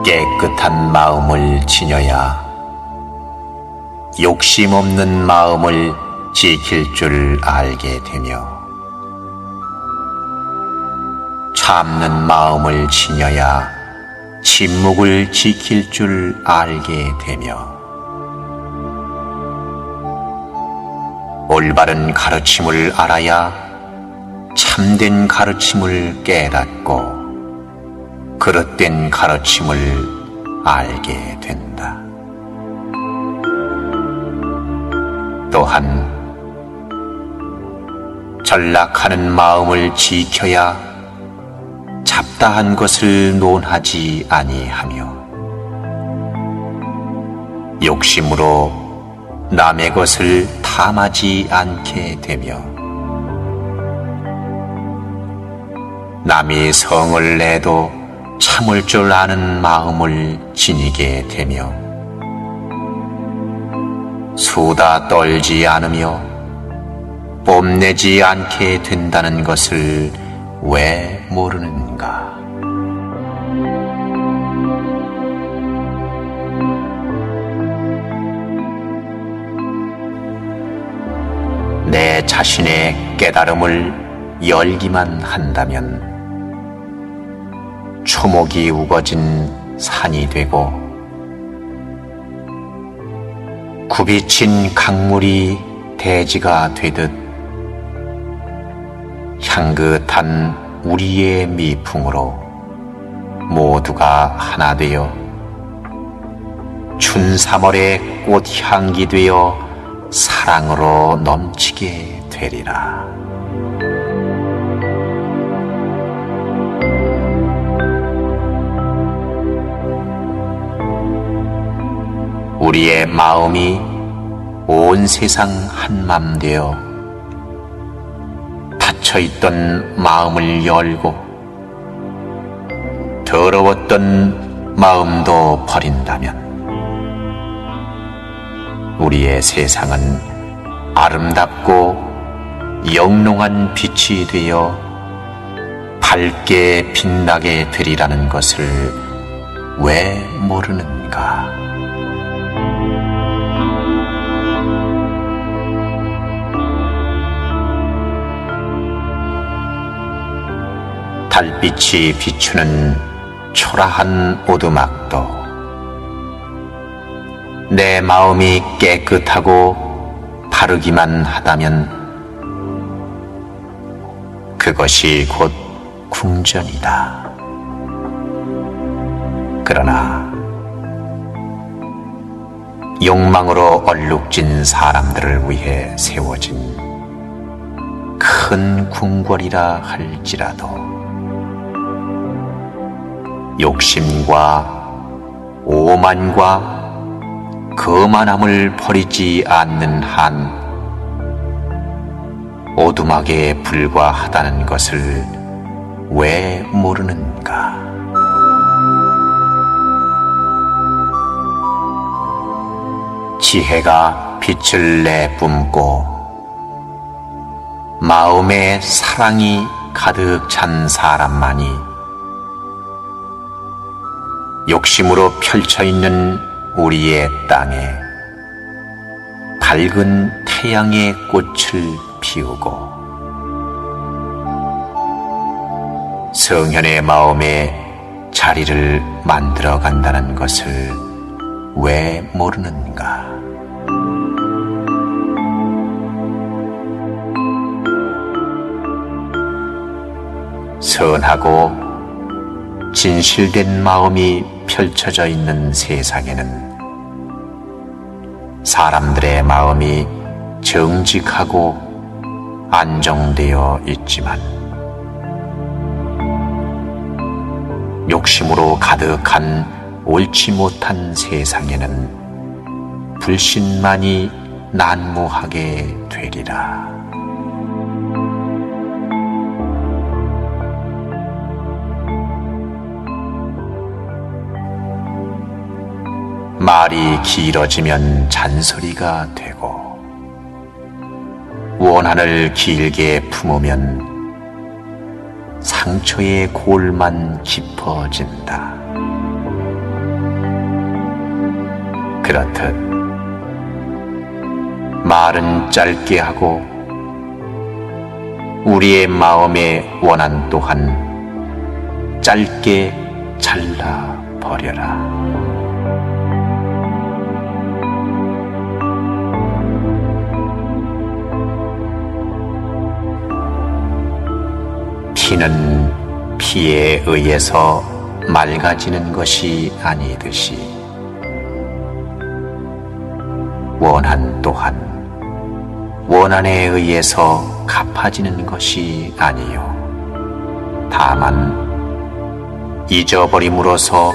[SPEAKER 3] 깨끗한 마음을 지녀야 욕심 없는 마음을 지킬 줄 알게 되며 참는 마음을 지녀야 침묵을 지킬 줄 알게 되며 올바른 가르침을 알아야 참된 가르침을 깨닫고 그릇된 가르침을 알게 된다. 또한 전락하는 마음을 지켜야 잡다한 것을 논하지 아니하며 욕심으로 남의 것을 탐하지 않게 되며 남이 성을 내도 참을 줄 아는 마음을 지니게 되며 수다 떨지 않으며 뽐내지 않게 된다는 것을 왜 모르는가? 내 자신의 깨달음을 열기만 한다면 초목이 우거진 산이 되고 굽이친 강물이 대지가 되듯 향긋한 우리의 미풍으로 모두가 하나 되어 춘3월의 꽃향기 되어 사랑으로 넘치게 되리라. 우리의 마음이 온 세상 한맘 되어 닫혀있던 마음을 열고 더러웠던 마음도 버린다면 우리의 세상은 아름답고 영롱한 빛이 되어 밝게 빛나게 되리라는 것을 왜 모르는가? 달빛이 비추는 초라한 오두막도 내 마음이 깨끗하고 바르기만 하다면 그것이 곧 궁전이다. 그러나 욕망으로 얼룩진 사람들을 위해 세워진 큰 궁궐이라 할지라도 욕심과 오만과 거만함을 버리지 않는 한 오두막에 불과하다는 것을 왜 모르는가? 지혜가 빛을 내뿜고 마음에 사랑이 가득 찬 사람만이 욕심으로 펼쳐있는 우리의 땅에 밝은 태양의 꽃을 피우고 성현의 마음에 자리를 만들어 간다는 것을 왜 모르는가? 선하고 진실된 마음이 펼쳐져 있는 세상에는 사람들의 마음이 정직하고 안정되어 있지만 욕심으로 가득한 옳지 못한 세상에는 불신만이 난무하게 되리라. 말이 길어지면 잔소리가 되고 원한을 길게 품으면 상처의 골만 깊어진다. 그렇듯 말은 짧게 하고 우리의 마음의 원한 또한 짧게 잘라버려라. 피는 피에 의해서 맑아지는 것이 아니듯이 원한 또한 원한에 의해서 갚아지는 것이 아니요 다만 잊어버림으로써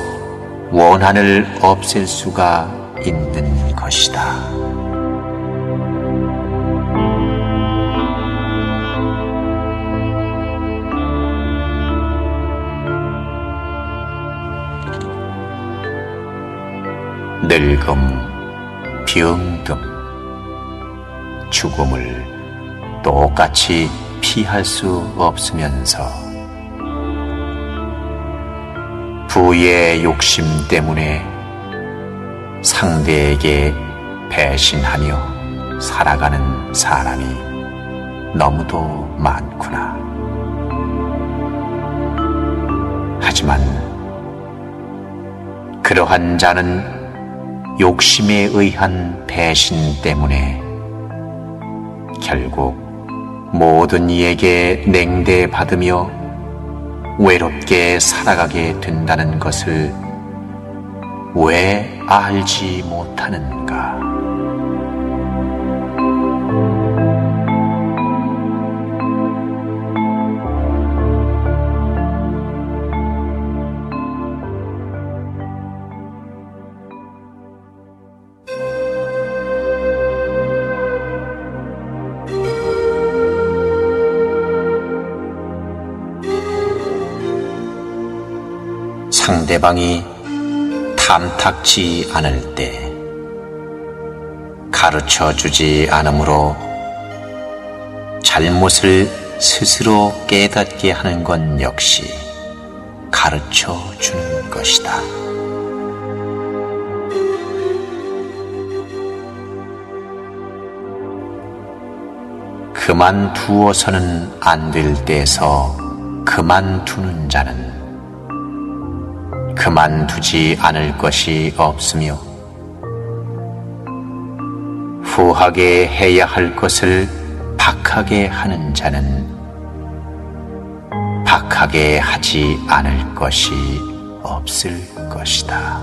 [SPEAKER 3] 원한을 없앨 수가 있는 것이다. 늙음, 병듦, 죽음을 똑같이 피할 수 없으면서 부의 욕심 때문에 상대에게 배신하며 살아가는 사람이 너무도 많구나. 하지만 그러한 자는 욕심에 의한 배신 때문에 결국 모든 이에게 냉대받으며 외롭게 살아가게 된다는 것을 왜 알지 못하는가? 상대방이 탐탁지 않을 때 가르쳐 주지 않으므로 잘못을 스스로 깨닫게 하는 건 역시 가르쳐 주는 것이다. 그만두어서는 안 될 때에서 그만두는 자는 그만두지 않을 것이 없으며 후하게 해야 할 것을 박하게 하는 자는 박하게 하지 않을 것이 없을 것이다.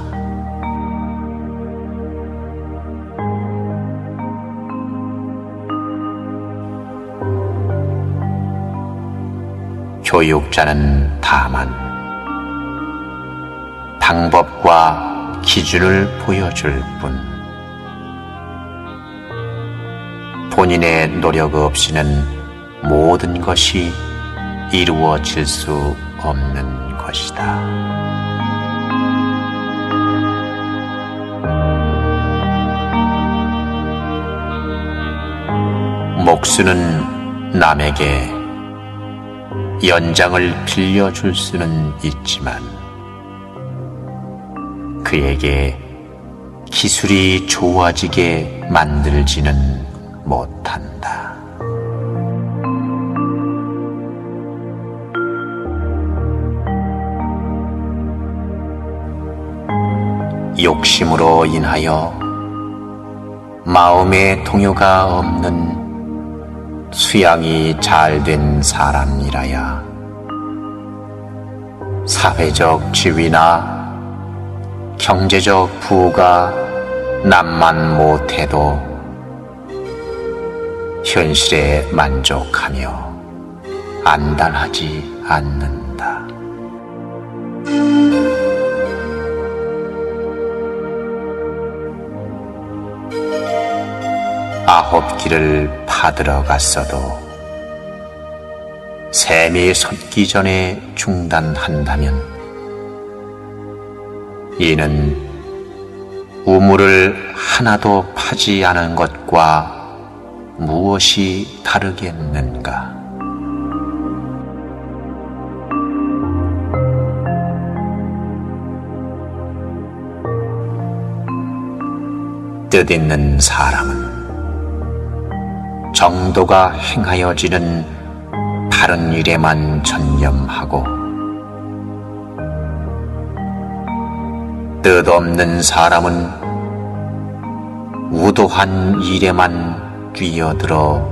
[SPEAKER 3] 교육자는 다만 방법과 기준을 보여줄 뿐 본인의 노력 없이는 모든 것이 이루어질 수 없는 것이다. 목수는 남에게 연장을 빌려줄 수는 있지만 그에게 기술이 좋아지게 만들지는 못한다. 욕심으로 인하여 마음의 동요가 없는 수양이 잘 된 사람이라야 사회적 지위나 경제적 부가 남만 못해도 현실에 만족하며 안달하지 않는다. 아홉 길을 파들어 갔어도 샘이 솟기 전에 중단한다면 이는 우물을 하나도 파지 않은 것과 무엇이 다르겠는가? 뜻있는 사람은 정도가 행하여지는 다른 일에만 전념하고 뜻없는 사람은 우도한 일에만 뛰어들어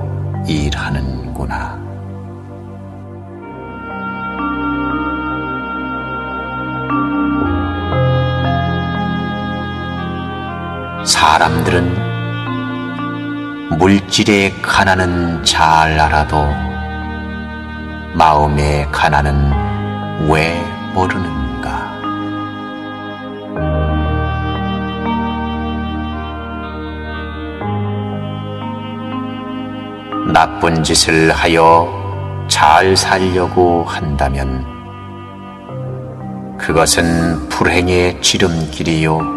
[SPEAKER 3] 일하는구나. 사람들은 물질의 가난은 잘 알아도 마음의 가난은 왜 모르는가? 나쁜 짓을 하여 잘 살려고 한다면 그것은 불행의 지름길이요,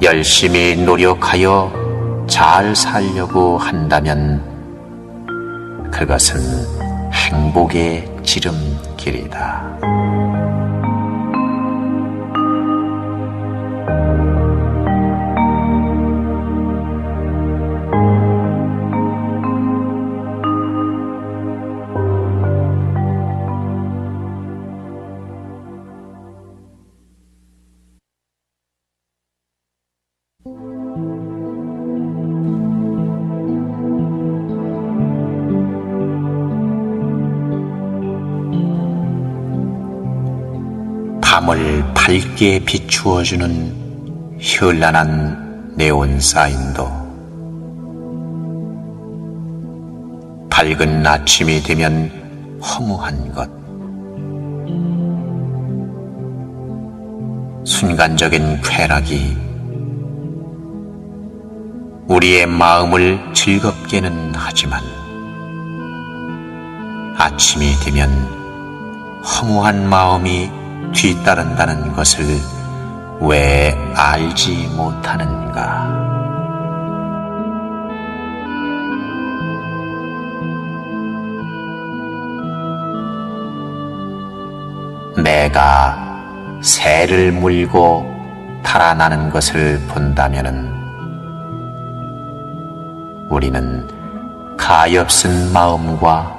[SPEAKER 3] 열심히 노력하여 잘 살려고 한다면 그것은 행복의 지름길이다. 밤을 밝게 비추어주는 현란한 네온 사인도 밝은 아침이 되면 허무한 것, 순간적인 쾌락이 우리의 마음을 즐겁게는 하지만 아침이 되면 허무한 마음이 뒤따른다는 것을 왜 알지 못하는가? 내가 새를 물고 달아나는 것을 본다면은 우리는 가엾은 마음과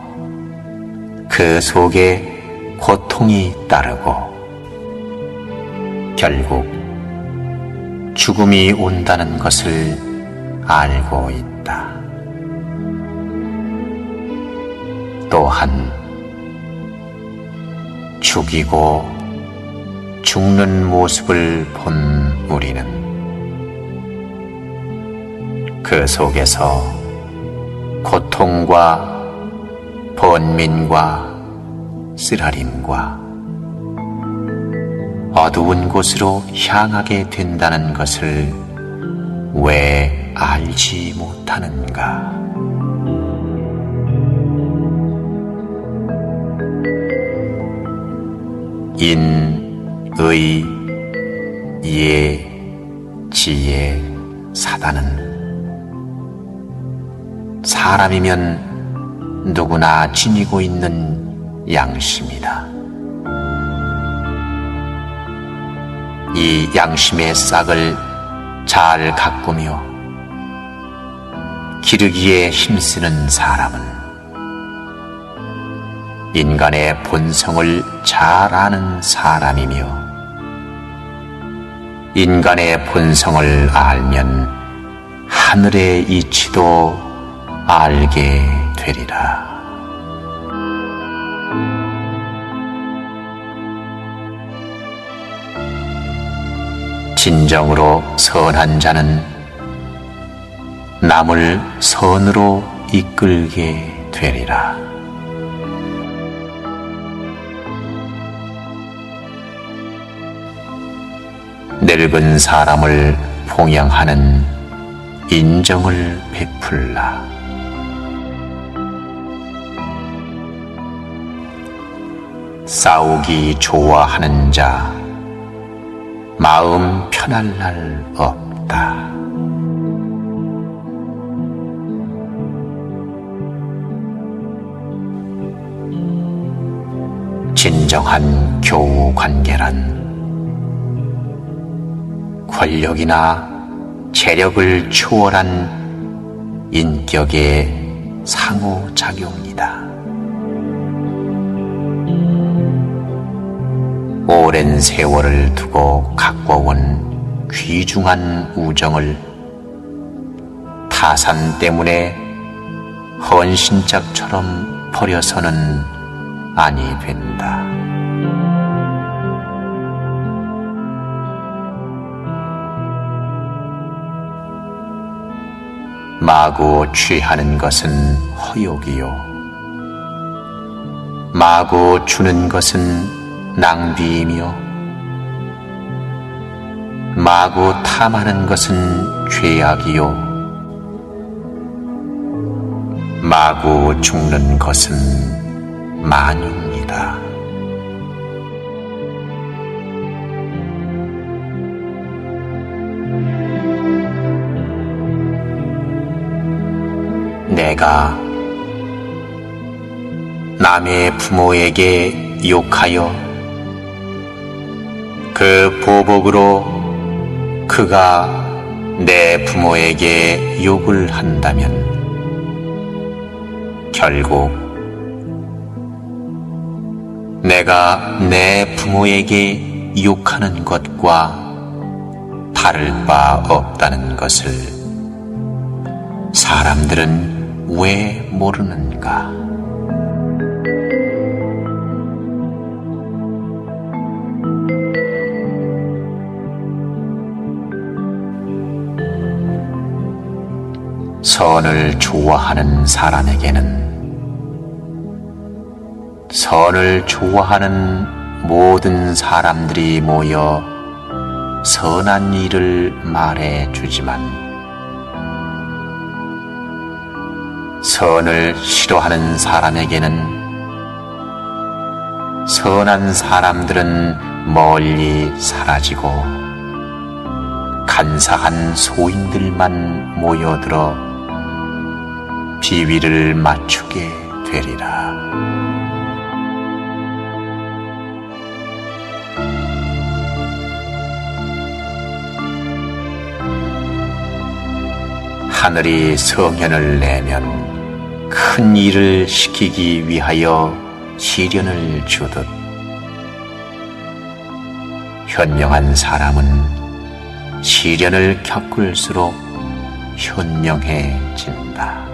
[SPEAKER 3] 그 속에 고통이 따르고 결국 죽음이 온다는 것을 알고 있다. 또한 죽이고 죽는 모습을 본 우리는 그 속에서 고통과 번민과 쓰라림과 어두운 곳으로 향하게 된다는 것을 왜 알지 못하는가? 인, 의, 예, 지혜, 사단은 사람이면 누구나 지니고 있는 양심이다. 이 양심의 싹을 잘 가꾸며 기르기에 힘쓰는 사람은 인간의 본성을 잘 아는 사람이며 인간의 본성을 알면 하늘의 이치도 알게 되리라. 진정으로 선한 자는 남을 선으로 이끌게 되리라. 늙은 사람을 봉양하는 인정을 베풀라. 싸우기 좋아하는 자 마음 편할 날 없다. 진정한 교우 관계란 권력이나 재력을 초월한 인격의 상호작용이다. 오랜 세월을 두고 가꿔온 귀중한 우정을 타산 때문에 헌신짝처럼 버려서는 아니 된다. 마구 취하는 것은 허욕이요 마구 주는 것은 낭비이며 마구 탐하는 것은 죄악이요 마구 죽는 것은 만유입니다. 내가 남의 부모에게 욕하여 그 보복으로 그가 내 부모에게 욕을 한다면 결국 내가 내 부모에게 욕하는 것과 다를 바 없다는 것을 사람들은 왜 모르는가? 선을 좋아하는 사람에게는 선을 좋아하는 모든 사람들이 모여 선한 일을 말해 주지만 선을 싫어하는 사람에게는 선한 사람들은 멀리 사라지고 간사한 소인들만 모여들어 비위를 맞추게 되리라. 하늘이 성현을 내면 큰 일을 시키기 위하여 시련을 주듯 현명한 사람은 시련을 겪을수록 현명해진다.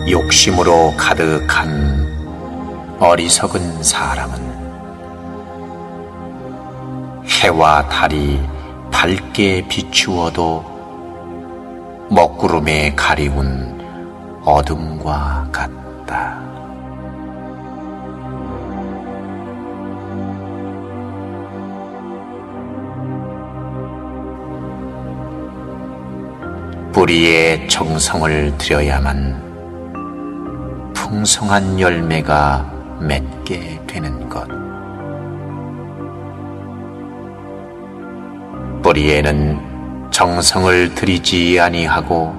[SPEAKER 3] 욕심으로 가득한 어리석은 사람은 해와 달이 밝게 비추어도 먹구름에 가리운 어둠과 같다. 뿌리에 정성을 들여야만 풍성한 열매가 맺게 되는 것. 뿌리에는 정성을 들이지 아니하고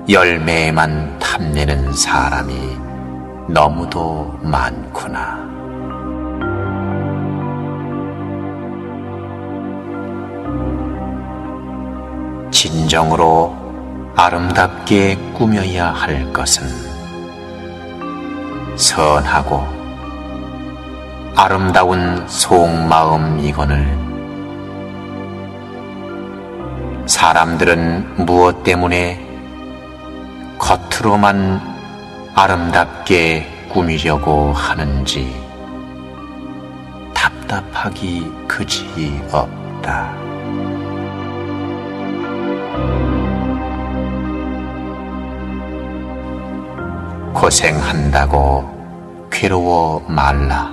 [SPEAKER 3] 열매에만 탐내는 사람이 너무도 많구나. 진정으로 아름답게 꾸며야 할 것은 선하고 아름다운 속마음이거늘 사람들은 무엇 때문에 겉으로만 아름답게 꾸미려고 하는지 답답하기 그지 없다. 고생한다고 괴로워 말라.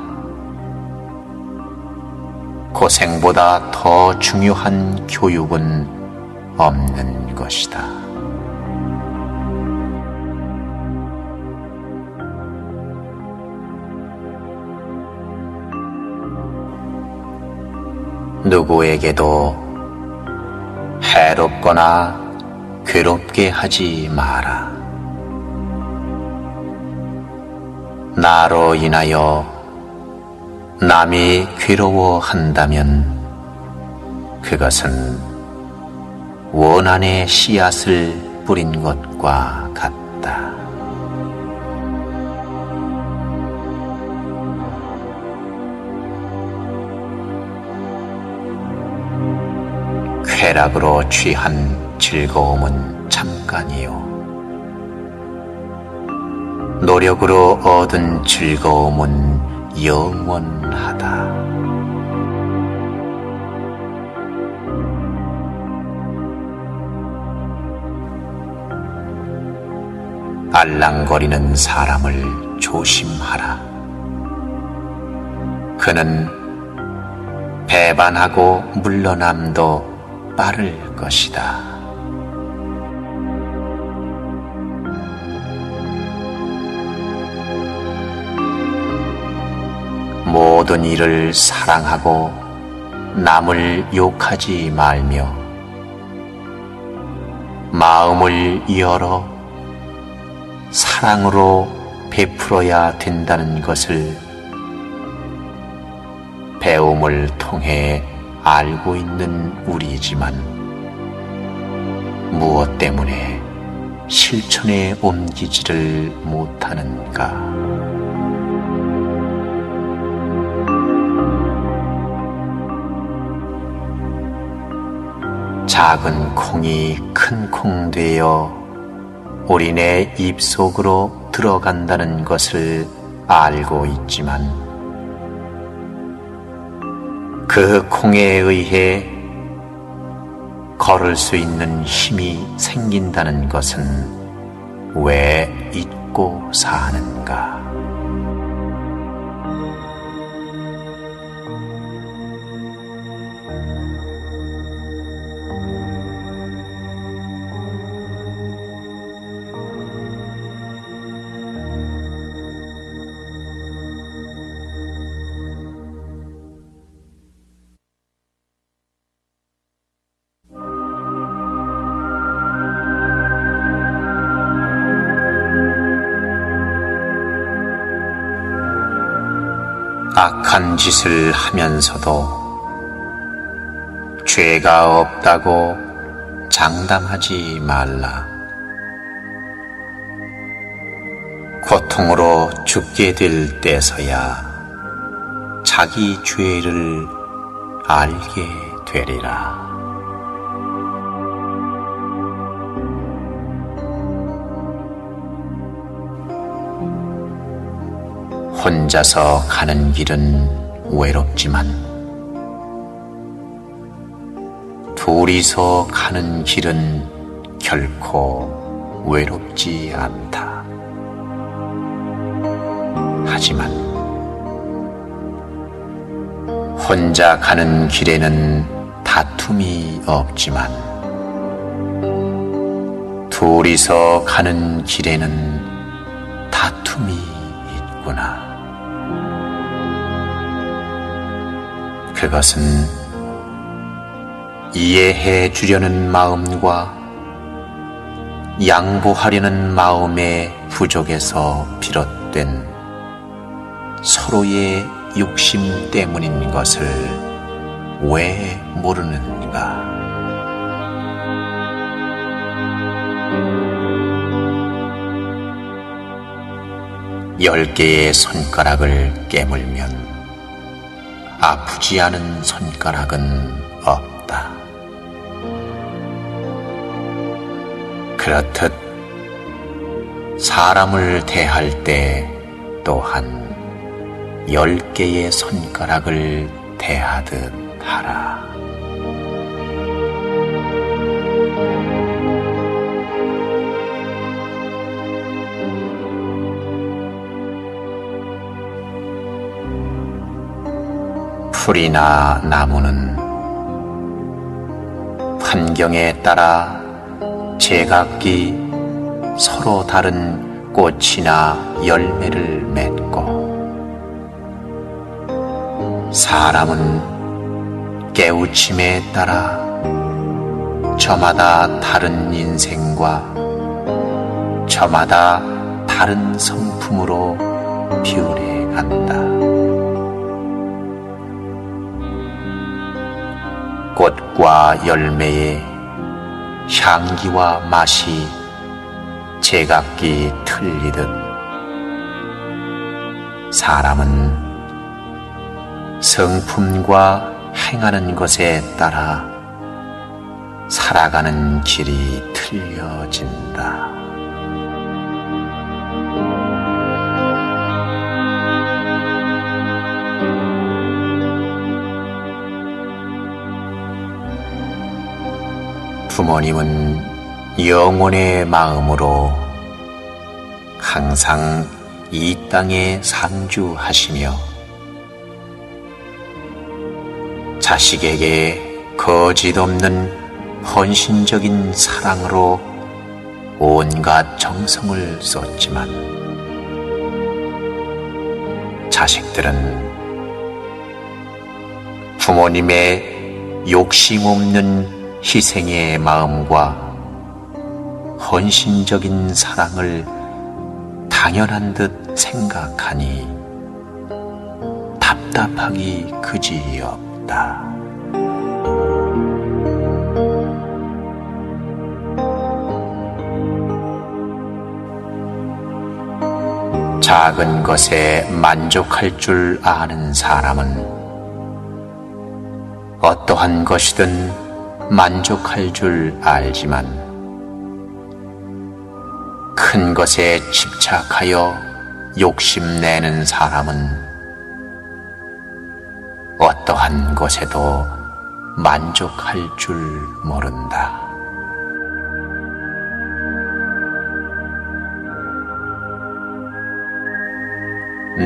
[SPEAKER 3] 고생보다 더 중요한 교육은 없는 것이다. 누구에게도 해롭거나 괴롭게 하지 마라. 나로 인하여 남이 괴로워한다면 그것은 원한의 씨앗을 뿌린 것과 같다. 쾌락으로 취한 즐거움은 잠깐이요. 노력으로 얻은 즐거움은 영원하다. 알랑거리는 사람을 조심하라. 그는 배반하고 물러남도 빠를 것이다. 모든 일을 사랑하고 남을 욕하지 말며 마음을 열어 사랑으로 베풀어야 된다는 것을 배움을 통해 알고 있는 우리지만 무엇 때문에 실천에 옮기지를 못하는가? 작은 콩이 큰 콩 되어 우리네 입속으로 들어간다는 것을 알고 있지만 그 콩에 의해 걸을 수 있는 힘이 생긴다는 것은 왜 잊고 사는가? 악한 짓을 하면서도 죄가 없다고 장담하지 말라. 고통으로 죽게 될 때서야 자기 죄를 알게 되리라. 혼자서 가는 길은 외롭지만 둘이서 가는 길은 결코 외롭지 않다. 하지만 혼자 가는 길에는 다툼이 없지만 둘이서 가는 길에는 다툼이 있구나. 그것은 이해해 주려는 마음과 양보하려는 마음의 부족에서 비롯된 서로의 욕심 때문인 것을 왜 모르는가? 열 개의 손가락을 깨물면 아프지 않은 손가락은 없다. 그렇듯 사람을 대할 때 또한 10개의 손가락을 대하듯 하라. 풀이나 나무는 환경에 따라 제각기 서로 다른 꽃이나 열매를 맺고 사람은 깨우침에 따라 저마다 다른 인생과 저마다 다른 성품으로 변해 간다. 꽃과 열매의 향기와 맛이 제각기 틀리듯 사람은 성품과 행하는 것에 따라 살아가는 길이 틀려진다. 부모님은 영혼의 마음으로 항상 이 땅에 상주하시며 자식에게 거짓없는 헌신적인 사랑으로 온갖 정성을 쏟지만 자식들은 부모님의 욕심 없는 희생의 마음과 헌신적인 사랑을 당연한 듯 생각하니 답답하기 그지없다. 작은 것에 만족할 줄 아는 사람은 어떠한 것이든 만족할 줄 알지만 큰 것에 집착하여 욕심내는 사람은 어떠한 것에도 만족할 줄 모른다.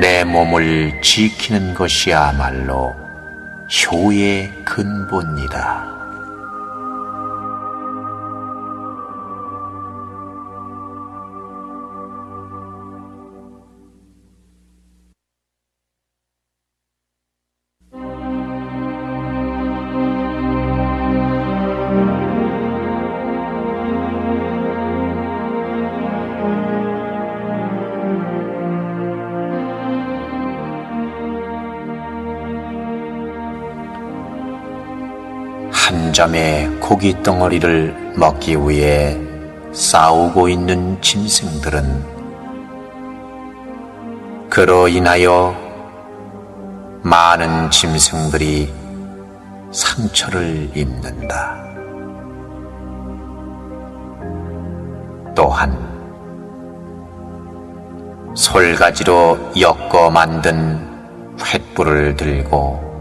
[SPEAKER 3] 내 몸을 지키는 것이야말로 효의 근본이다. 한 점의 고기 덩어리를 먹기 위해 싸우고 있는 짐승들은 그로 인하여 많은 짐승들이 상처를 입는다. 또한 솔가지로 엮어 만든 횃불을 들고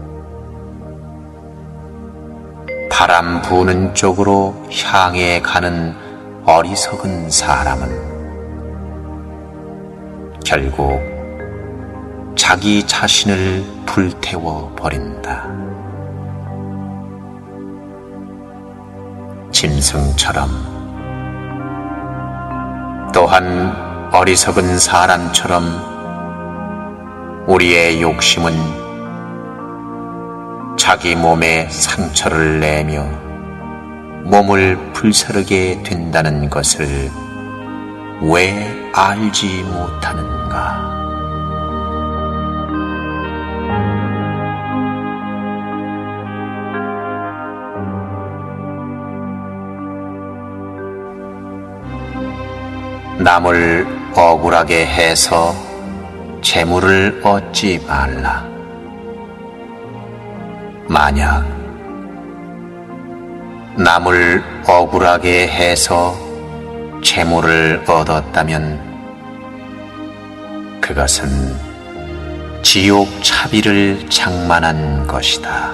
[SPEAKER 3] 바람 부는 쪽으로 향해 가는 어리석은 사람은 결국 자기 자신을 불태워 버린다. 짐승처럼 또한 어리석은 사람처럼 우리의 욕심은 자기 몸에 상처를 내며 몸을 불사르게 된다는 것을 왜 알지 못하는가? 남을 억울하게 해서 재물을 얻지 말라. 만약 남을 억울하게 해서 재물을 얻었다면 그것은 지옥 차비를 장만한 것이다.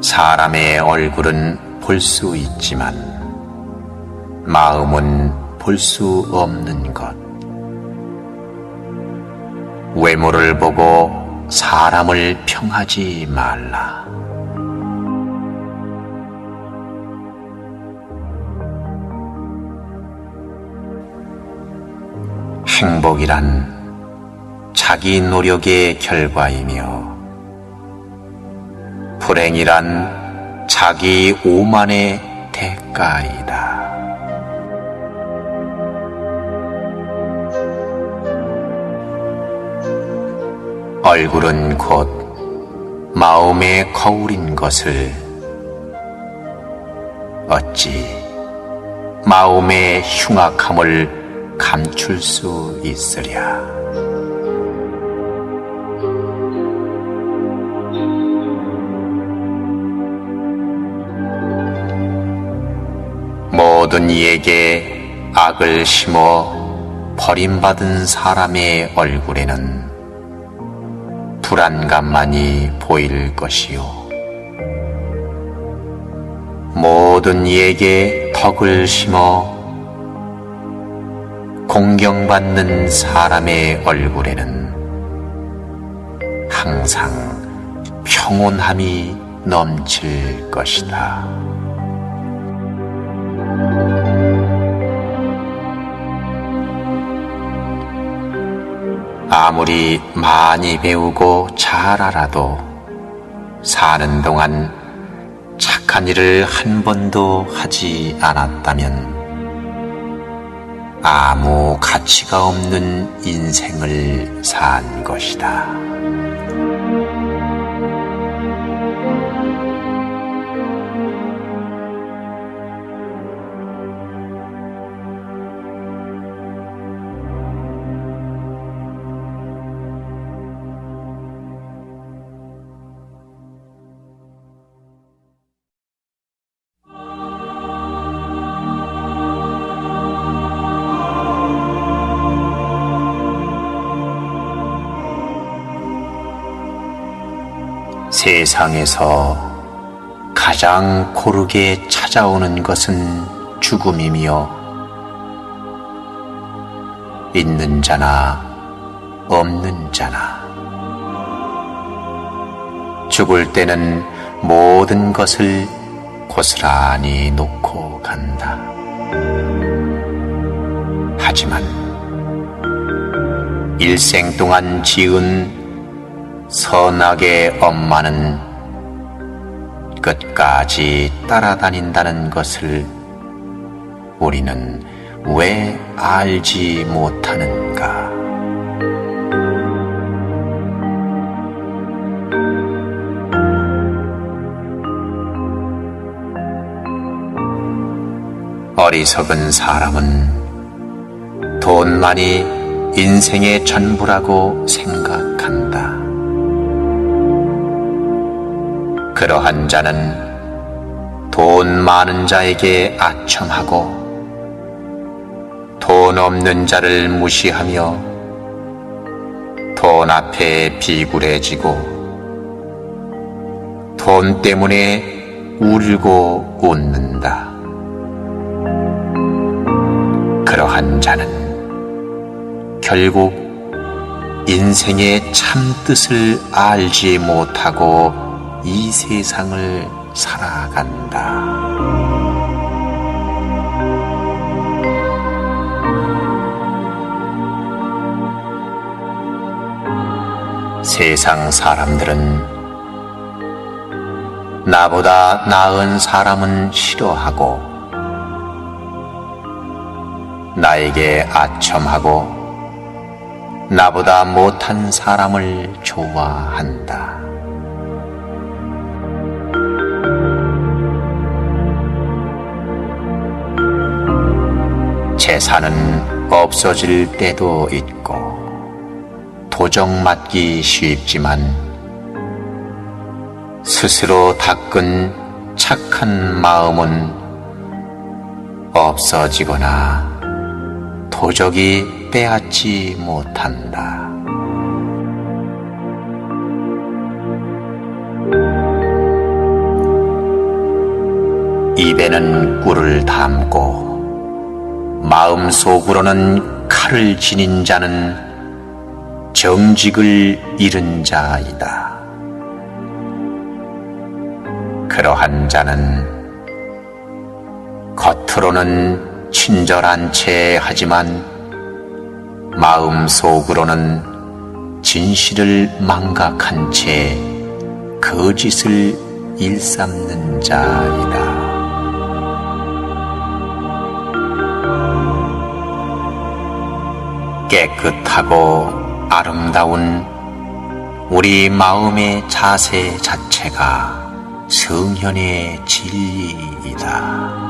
[SPEAKER 3] 사람의 얼굴은 볼 수 있지만 마음은 볼 수 없는 것. 외모를 보고 사람을 평하지 말라. 행복이란 자기 노력의 결과이며 불행이란 자기 오만의 대가이다. 얼굴은 곧 마음의 거울인 것을 어찌 마음의 흉악함을 감출 수 있으랴. 모든 이에게 악을 심어 버림받은 사람의 얼굴에는 불안감만이 보일 것이요, 모든 이에게 덕을 심어 공경받는 사람의 얼굴에는 항상 평온함이 넘칠 것이다. 아무리 많이 배우고 잘 알아도 사는 동안 착한 일을 한 번도 하지 않았다면 아무 가치가 없는 인생을 산 것이다. 세상에서 가장 고르게 찾아오는 것은 죽음이며 있는 자나 없는 자나 죽을 때는 모든 것을 고스란히 놓고 간다. 하지만 일생 동안 지은 선악의 엄마는 끝까지 따라다닌다는 것을 우리는 왜 알지 못하는가? 어리석은 사람은 돈만이 인생의 전부라고 생각한다. 그러한 자는 돈 많은 자에게 아첨하고 돈 없는 자를 무시하며 돈 앞에 비굴해지고 돈 때문에 울고 웃는다. 그러한 자는 결국 인생의 참뜻을 알지 못하고 이 세상을 살아간다. 세상 사람들은 나보다 나은 사람은 싫어하고 나에게 아첨하고 나보다 못한 사람을 좋아한다. 재산은 없어질 때도 있고 도적맞기 쉽지만 스스로 닦은 착한 마음은 없어지거나 도적이 빼앗지 못한다. 입에는 꿀을 담고 마음속으로는 칼을 지닌 자는 정직을 잃은 자이다. 그러한 자는 겉으로는 친절한 채 하지만 마음속으로는 진실을 망각한 채 거짓을 일삼는 자이다. 깨끗하고 아름다운 우리 마음의 자세 자체가 성현의 진리이다.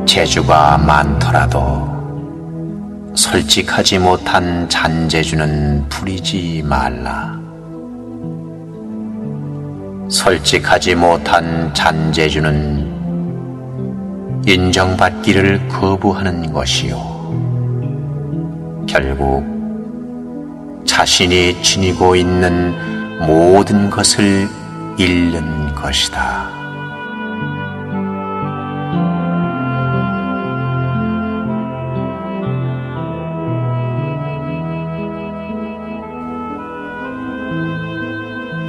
[SPEAKER 3] 재주가 많더라도 솔직하지 못한 잔재주는 부리지 말라. 솔직하지 못한 잔재주는 인정받기를 거부하는 것이요, 결국 자신이 지니고 있는 모든 것을 잃는 것이다.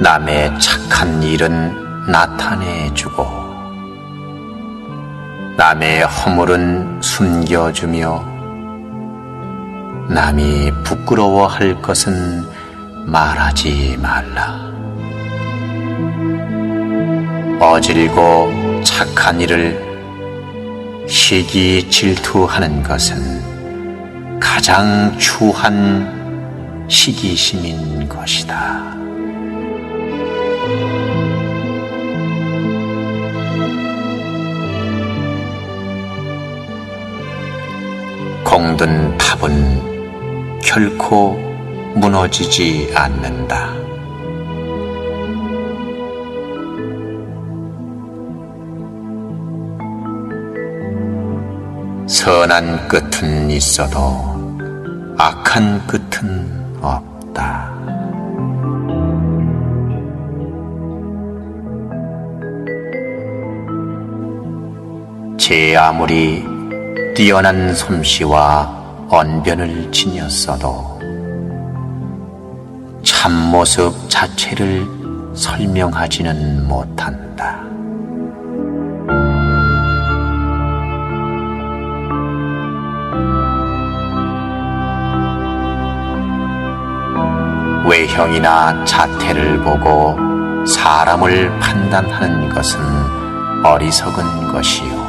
[SPEAKER 3] 남의 착한 일은 나타내주고 남의 허물은 숨겨주며 남이 부끄러워할 것은 말하지 말라. 어질고 착한 일을 시기 질투하는 것은 가장 추한 시기심인 것이다. 공든 탑은 결코 무너지지 않는다. 선한 끝은 있어도 악한 끝은 없다. 제 아무리 뛰어난 솜씨와 언변을 지녔어도 참모습 자체를 설명하지는 못한다. 외형이나 자태를 보고 사람을 판단하는 것은 어리석은 것이요,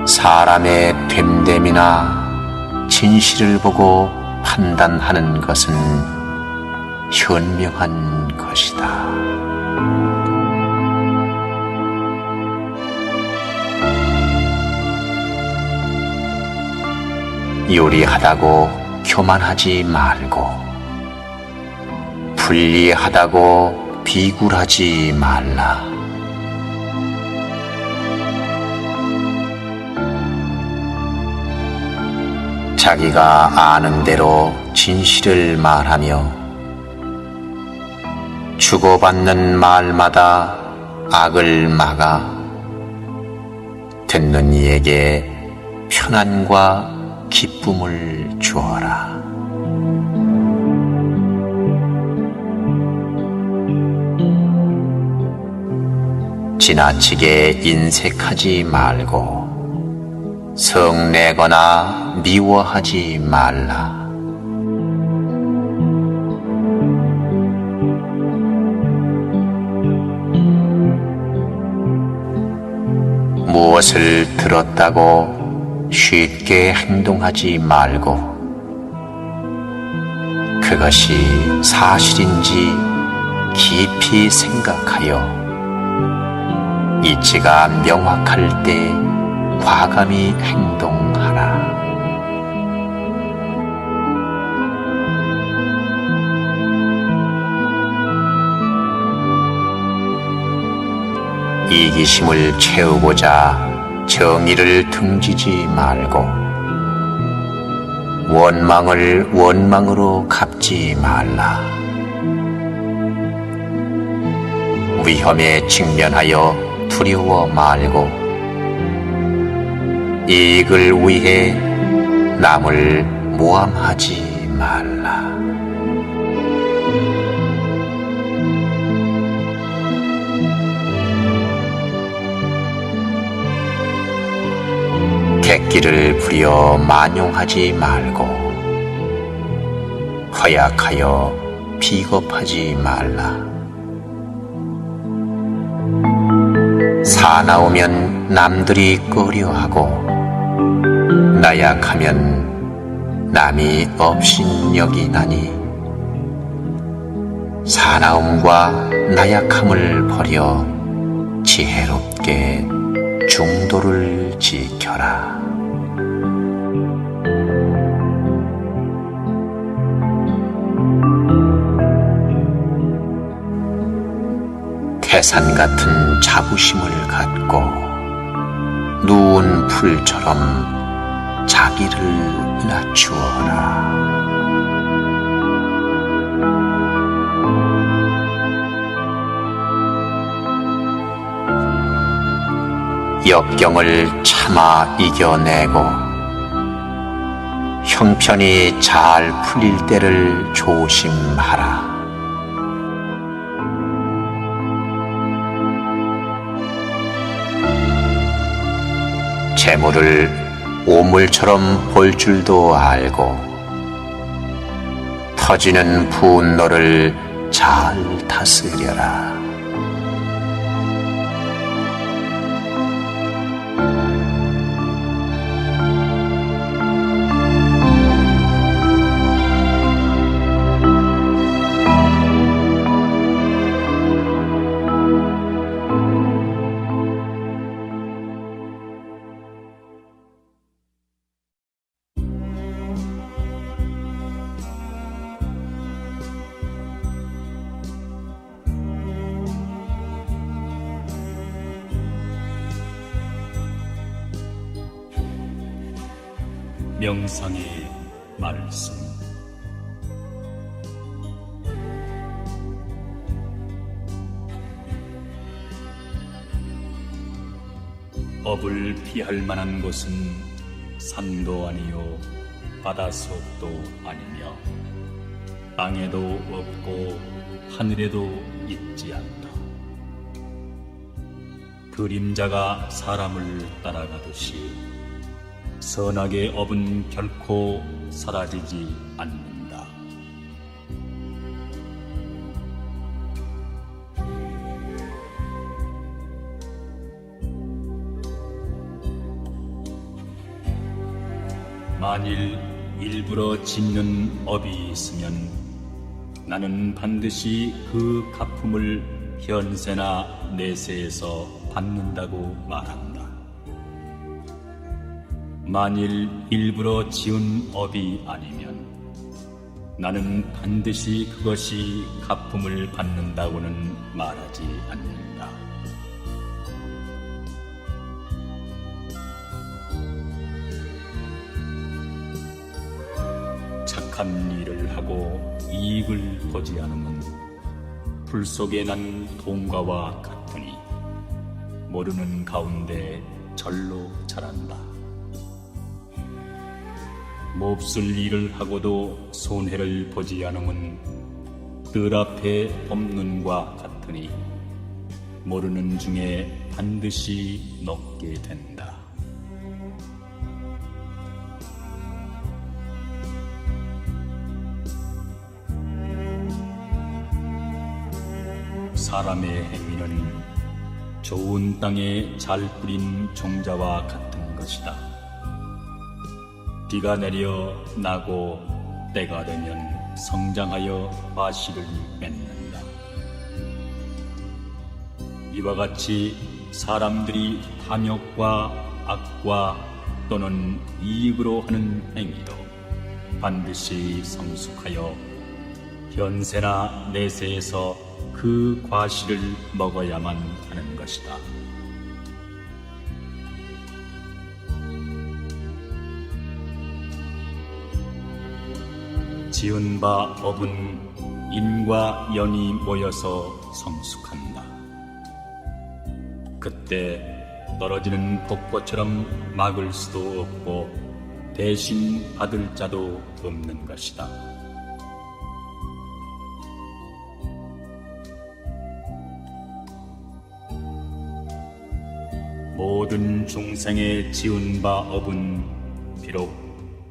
[SPEAKER 3] 사람의 됨됨이나 진실을 보고 판단하는 것은 현명한 것이다. 요리하다고 교만하지 말고 불리하다고 비굴하지 말라. 자기가 아는 대로 진실을 말하며 주고받는 말마다 악을 막아 듣는 이에게 편안과 기쁨을 주어라. 지나치게 인색하지 말고 성내거나 미워하지 말라. 무엇을 들었다고 쉽게 행동하지 말고 그것이 사실인지 깊이 생각하여 이치가 명확할 때 과감히 행동하라. 이기심을 채우고자 정의를 등지지 말고 원망을 원망으로 갚지 말라. 위험에 직면하여 두려워 말고 이익을 위해 남을 모함하지 말라. 객기를 부려 만용하지 말고 허약하여 비겁하지 말라. 사나우면 남들이 꺼려하고 나약하면 남이 업신여기나니 사나움과 나약함을 버려 지혜롭게 중도를 지켜라. 태산 같은 자부심을 갖고 누운 풀처럼 자기를 낮추어라. 역경을 참아 이겨내고 형편이 잘 풀릴 때를 조심하라. 재물을 오물처럼 볼 줄도 알고 터지는 분노를 잘 다스려라.
[SPEAKER 1] 명상의 말씀. 업을 피할 만한 곳은 산도 아니요 바닷속도 아니며 땅에도 없고 하늘에도 있지 않다. 그림자가 사람을 따라가듯이 선악의 업은 결코 사라지지 않는다. 만일 일부러 짓는 업이 있으면 나는 반드시 그 갚음을 현세나 내세에서 받는다고 말한다. 만일 일부러 지은 업이 아니면 나는 반드시 그것이 갚음을 받는다고는 말하지 않는다. 착한 일을 하고 이익을 보지 않으면 불 속에 난 동과와 같으니 모르는 가운데 절로 자란다. 몹쓸 일을 하고도 손해를 보지 않으면 뜰 앞에 봄눈과 같으니 모르는 중에 반드시 녹게 된다. 사람의 행위는 좋은 땅에 잘 뿌린 종자와 같은 것이다. 비가 내려 나고 때가 되면 성장하여 과실을 맺는다. 이와 같이 사람들이 탐욕과 악과 또는 이익으로 하는 행위도 반드시 성숙하여 현세나 내세에서 그 과실을 먹어야만 하는 것이다. 지은 바 업은 인과 연이 모여서 성숙한다. 그때 떨어지는 폭포처럼 막을 수도 없고 대신 받을 자도 없는 것이다. 모든 중생의 지은 바 업은 비록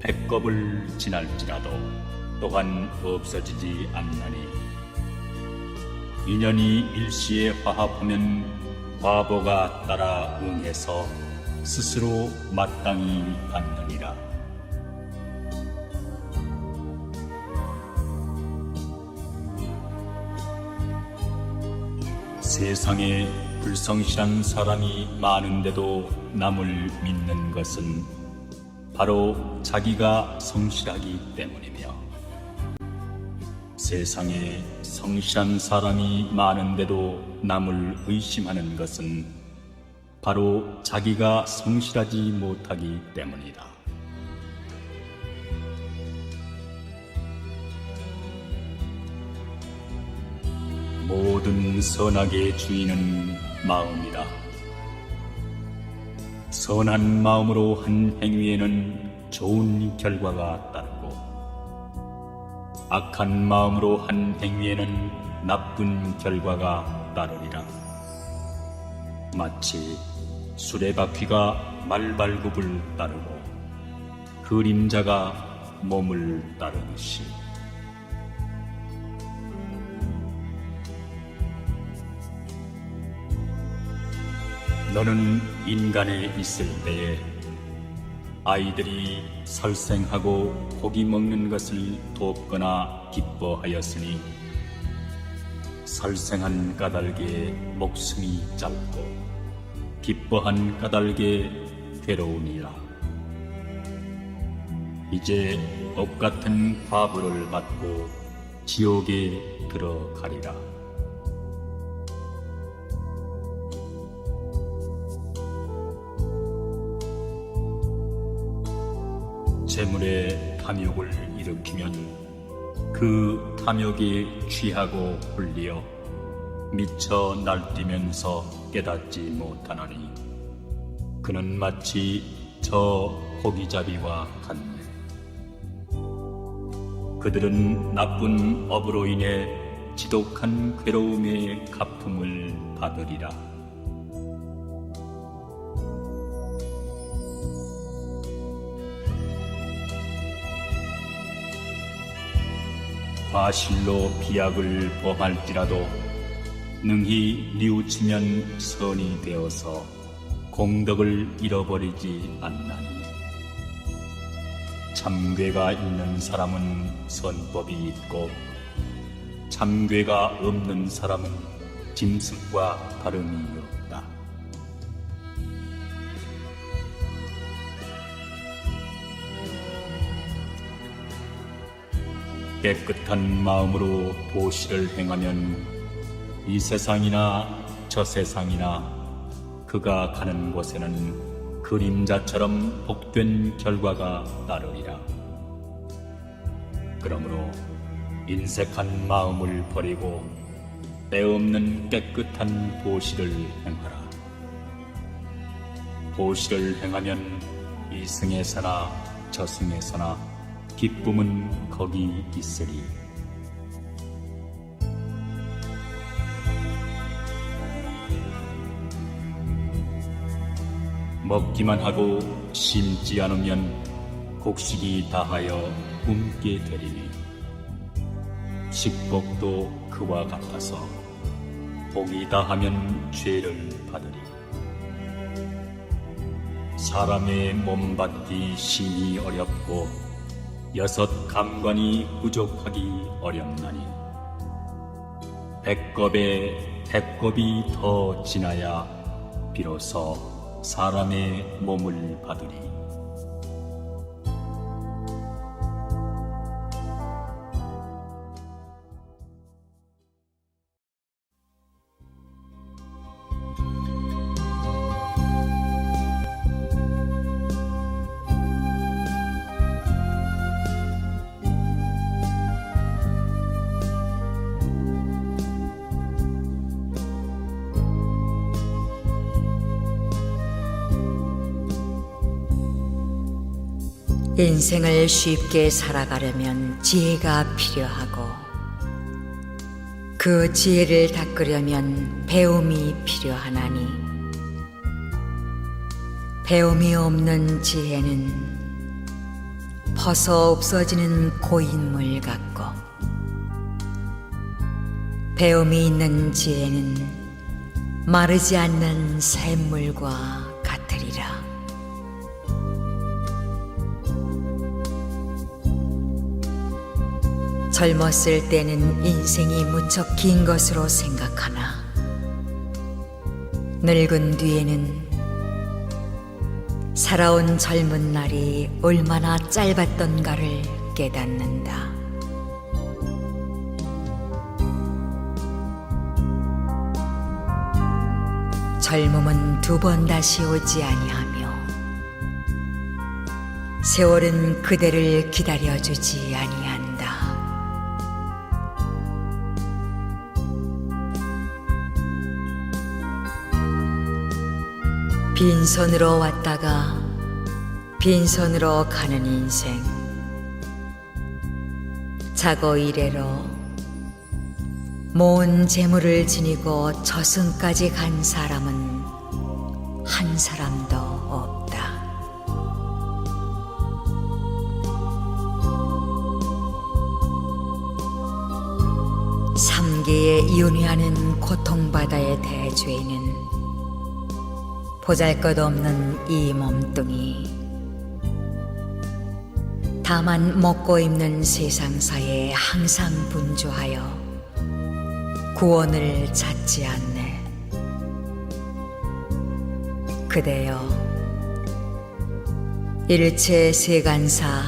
[SPEAKER 1] 100겁을 지날지라도 또한 없어지지 않나니 인연이 일시에 화합하면 과보가 따라 응해서 스스로 마땅히 받느니라. 세상에 불성실한 사람이 많은데도 남을 믿는 것은 바로 자기가 성실하기 때문이며, 세상에 성실한 사람이 많은데도 남을 의심하는 것은 바로 자기가 성실하지 못하기 때문이다. 모든 선악의 주인은 마음이다. 선한 마음으로 한 행위에는 좋은 결과가 따르고, 악한 마음으로 한 행위에는 나쁜 결과가 따르리라. 마치 수레바퀴가 말발굽을 따르고 그림자가 몸을 따르듯이, 너는 인간에 있을 때에 아이들이 설생하고 고기 먹는 것을 돕거나 기뻐하였으니, 설생한 까닭에 목숨이 짧고 기뻐한 까닭에 괴로우니라. 이제 업같은 과부를 받고 지옥에 들어가리라. 재물에 탐욕을 일으키면 그 탐욕에 취하고 홀리어 미쳐 날뛰면서 깨닫지 못하나니, 그는 마치 저 고기잡이와 같네. 그들은 나쁜 업으로 인해 지독한 괴로움의 갚음을 받으리라. 과실로 비약을 범할지라도 능히 뉘우치면 선이 되어서 공덕을 잃어버리지 않나니, 참괴가 있는 사람은 선법이 있고 참괴가 없는 사람은 짐승과 다름이 없다. 깨끗한 마음으로 도시를 행하면 이 세상이나 저 세상이나 그가 가는 곳에는 그림자처럼 복된 결과가 따르리라. 그러므로 인색한 마음을 버리고 때없는 깨끗한 도시를 행하라. 도시를 행하면 이 승에서나 저 승에서나 기쁨은 거기 있으리. 먹기만 하고 심지 않으면 곡식이 다하여 굶게 되리니, 식복도 그와 같아서 복이 다하면 죄를 받으리. 사람의 몸받기 심히 어렵고 6 감관이 부족하기 어렵나니, 백겁에 백겁이 더 지나야 비로소 사람의 몸을 받으리.
[SPEAKER 2] 인생을 쉽게 살아가려면 지혜가 필요하고, 그 지혜를 닦으려면 배움이 필요하나니, 배움이 없는 지혜는 벗어 없어지는 고인물 같고, 배움이 있는 지혜는 마르지 않는 샘물과 같으리라. 젊었을 때는 인생이 무척 긴 것으로 생각하나 늙은 뒤에는 살아온 젊은 날이 얼마나 짧았던가를 깨닫는다. 젊음은 두 번 다시 오지 아니하며 세월은 그대를 기다려주지 아니한다. 빈손으로 왔다가 빈손으로 가는 인생. 자고 이래로 모은 재물을 지니고 저승까지 간 사람은 한 사람도 없다. 삼계에 윤회하는 고통바다의 대죄인은 보잘것없는 이 몸뚱이, 다만 먹고 입는 세상사에 항상 분주하여 구원을 찾지 않네. 그대여, 일체 세간사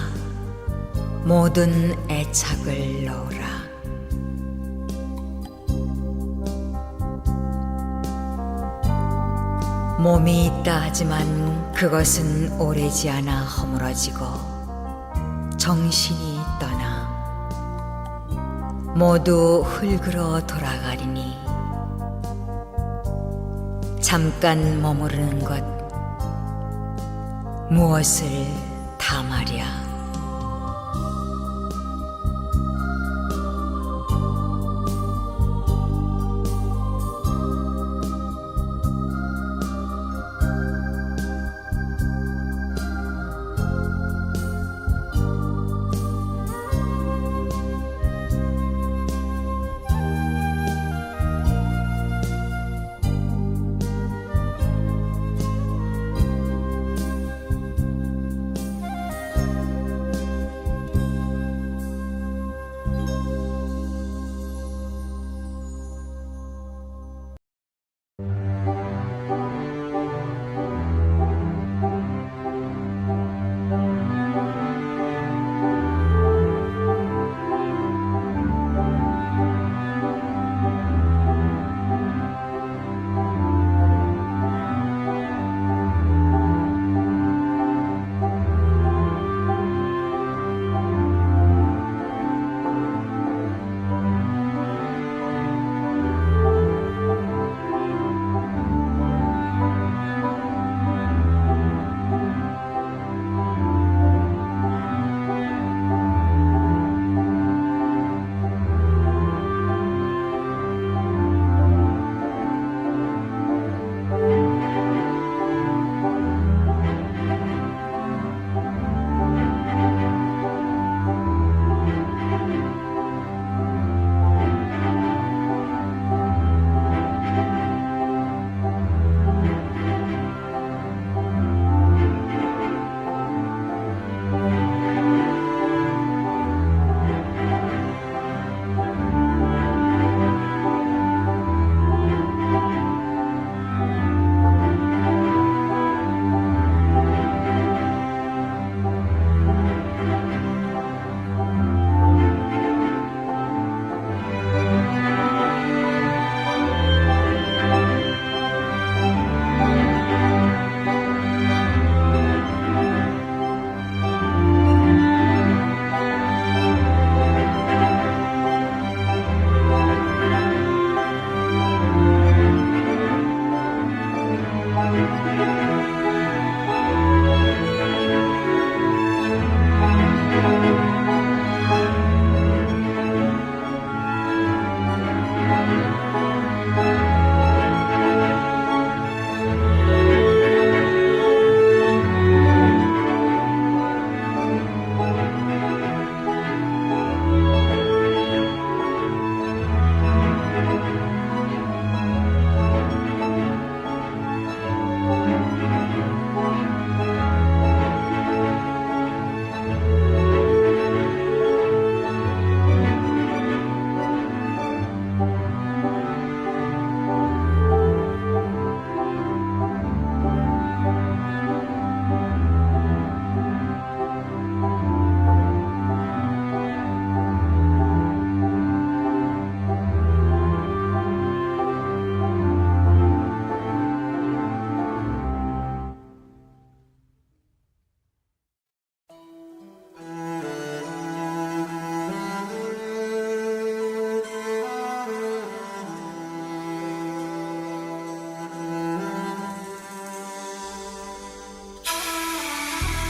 [SPEAKER 2] 모든 애착을 놓으라. 몸이 있다 하지만 그것은 오래지 않아 허물어지고 정신이 떠나 모두 흙으로 돌아가리니 잠깐 머무르는 것 무엇을 담하랴.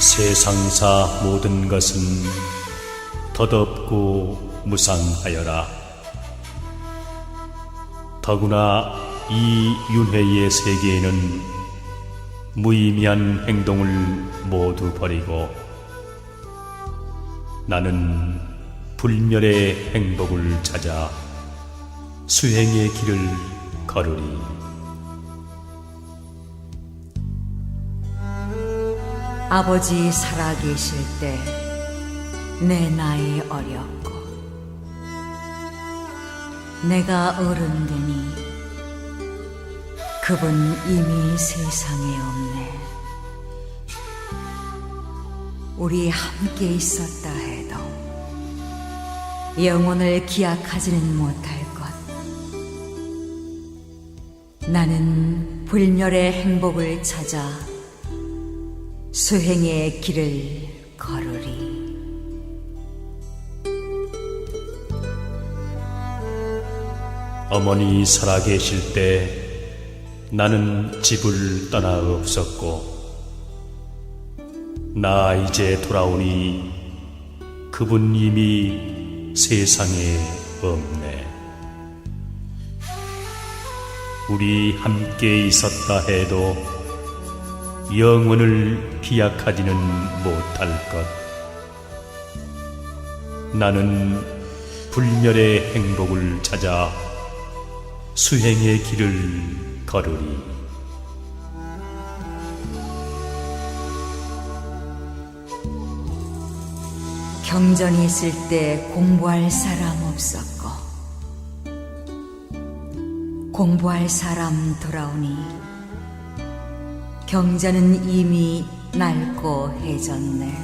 [SPEAKER 1] 세상사 모든 것은 덧없고 무상하여라. 더구나 이 윤회의 세계에는 무의미한 행동을 모두 버리고 나는 불멸의 행복을 찾아 수행의 길을 걸으리.
[SPEAKER 2] 아버지 살아계실 때 내 나이 어렸고 내가 어른 되니 그분 이미 세상에 없네. 우리 함께 있었다 해도 영혼을 기약하지는 못할 것. 나는 불멸의 행복을 찾아 수행의 길을 걸으리.
[SPEAKER 1] 어머니 살아계실 때 나는 집을 떠나 없었고 나 이제 돌아오니 그분 이미 세상에 없네. 우리 함께 있었다 해도 영원을 기약하지는 못할 것. 나는 불멸의 행복을 찾아 수행의 길을 걸으리.
[SPEAKER 2] 경전이 있을 때 공부할 사람 없었고 공부할 사람 돌아오니 경전은 이미 낡고 해졌네.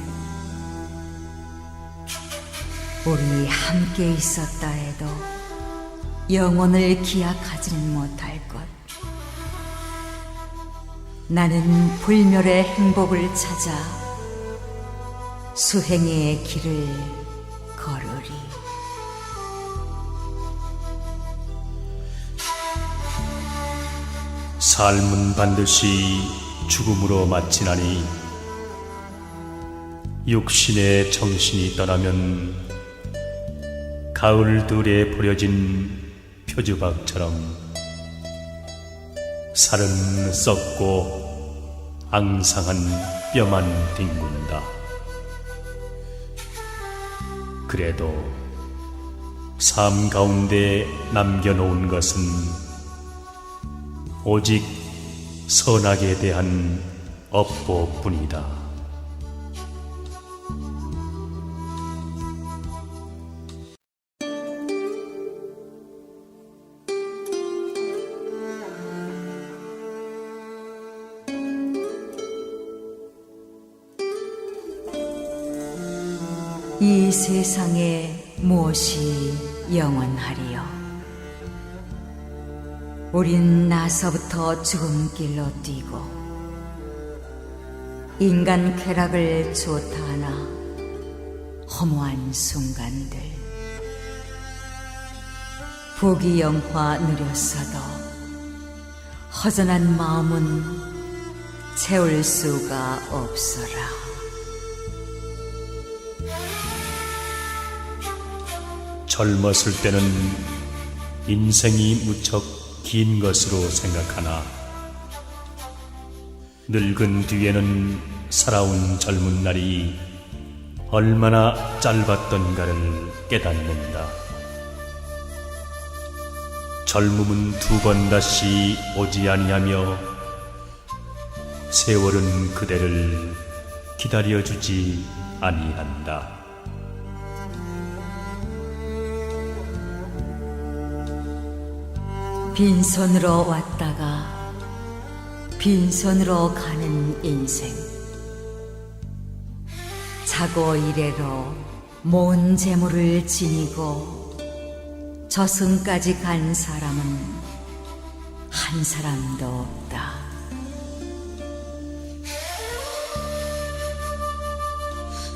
[SPEAKER 2] 우리 함께 있었다 해도 영혼을 기약하지는 못할 것. 나는 불멸의 행복을 찾아 수행의 길을 걸으리.
[SPEAKER 1] 삶은 반드시 죽음으로 마치나니 육신의 정신이 떠나면 가을들에 버려진 표주박처럼 살은 썩고 앙상한 뼈만 뒹군다. 그래도 삶 가운데 남겨놓은 것은 오직 선악에 대한 업보뿐이다.
[SPEAKER 2] 이 세상에 무엇이 영원하리요? 우린 나서부터 죽음길로 뛰고 인간 쾌락을 좋다 하나 허무한 순간들, 부귀영화 누렸어도 허전한 마음은 채울 수가 없어라.
[SPEAKER 1] 젊었을 때는 인생이 무척 긴 것으로 생각하나 늙은 뒤에는 살아온 젊은 날이 얼마나 짧았던가를 깨닫는다. 젊음은 두 번 다시 오지 아니하며 세월은 그대를 기다려주지 아니한다.
[SPEAKER 2] 빈손으로 왔다가 빈손으로 가는 인생. 자고 이래로 모은 재물을 지니고 저승까지 간 사람은 한 사람도 없다.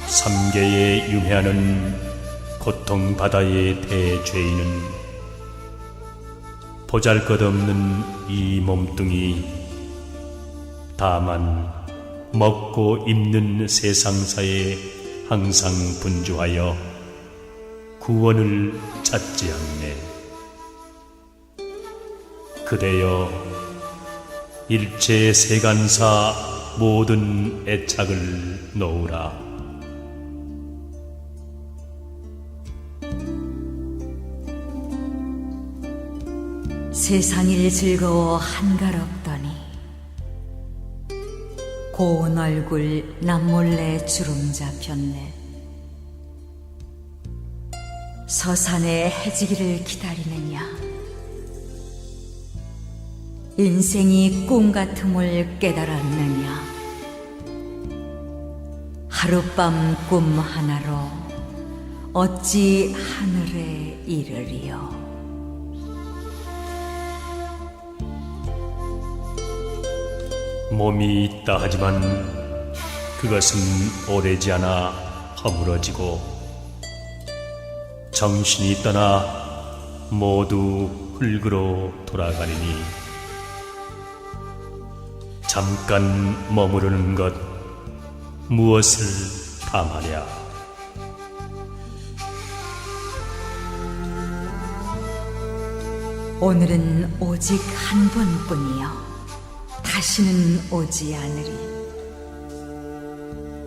[SPEAKER 1] 삼계에 윤회하는 고통바다의 대죄인은 보잘것없는 이 몸뚱이 다만 먹고 입는 세상사에 항상 분주하여 구원을 찾지 않네. 그대여 일체 세간사 모든 애착을 놓으라.
[SPEAKER 2] 세상일 즐거워 한가롭더니 고운 얼굴 남몰래 주름 잡혔네. 서산에 해지기를 기다리느냐, 인생이 꿈 같음을 깨달았느냐. 하룻밤 꿈 하나로 어찌 하늘에 이르리요.
[SPEAKER 1] 몸이 있다 하지만 그것은 오래지 않아 허물어지고, 정신이 떠나 모두 흙으로 돌아가리니 잠깐 머무르는 것 무엇을 감하랴.
[SPEAKER 2] 오늘은 오직 한 번뿐이요 다시는 오지 않으리.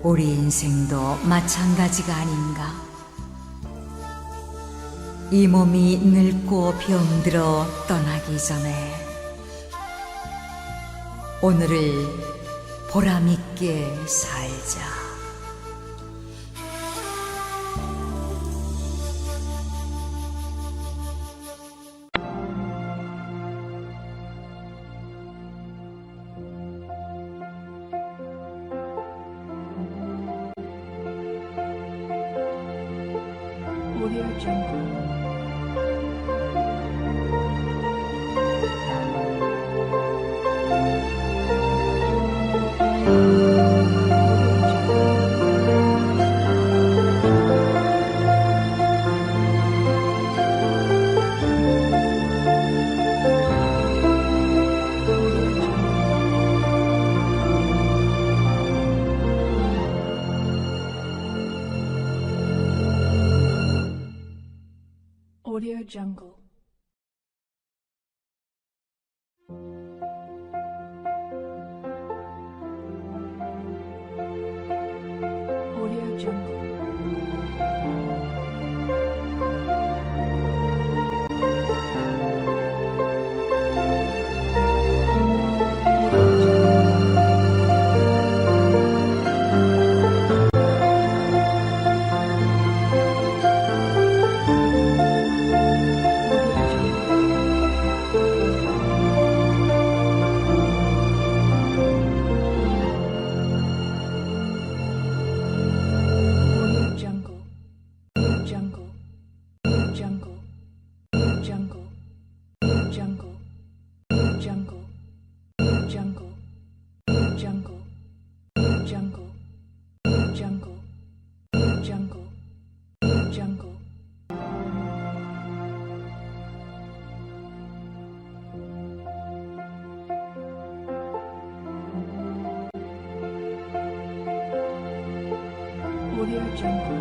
[SPEAKER 2] 우리 인생도 마찬가지가 아닌가. 이 몸이 늙고 병들어 떠나기 전에 오늘을 보람있게 살자.
[SPEAKER 4] Audio Jungle. Audio Jungle. Audio Jungle. Audio Jungle.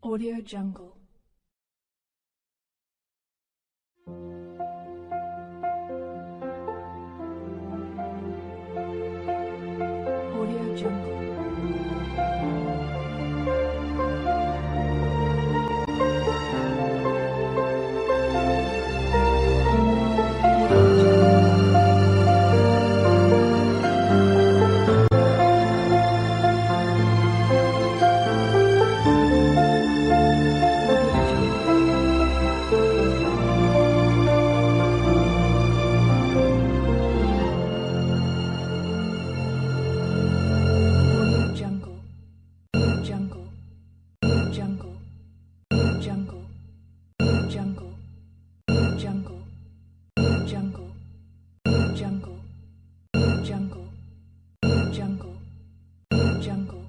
[SPEAKER 4] Audio Jungle. Audio Jungle. Jungle.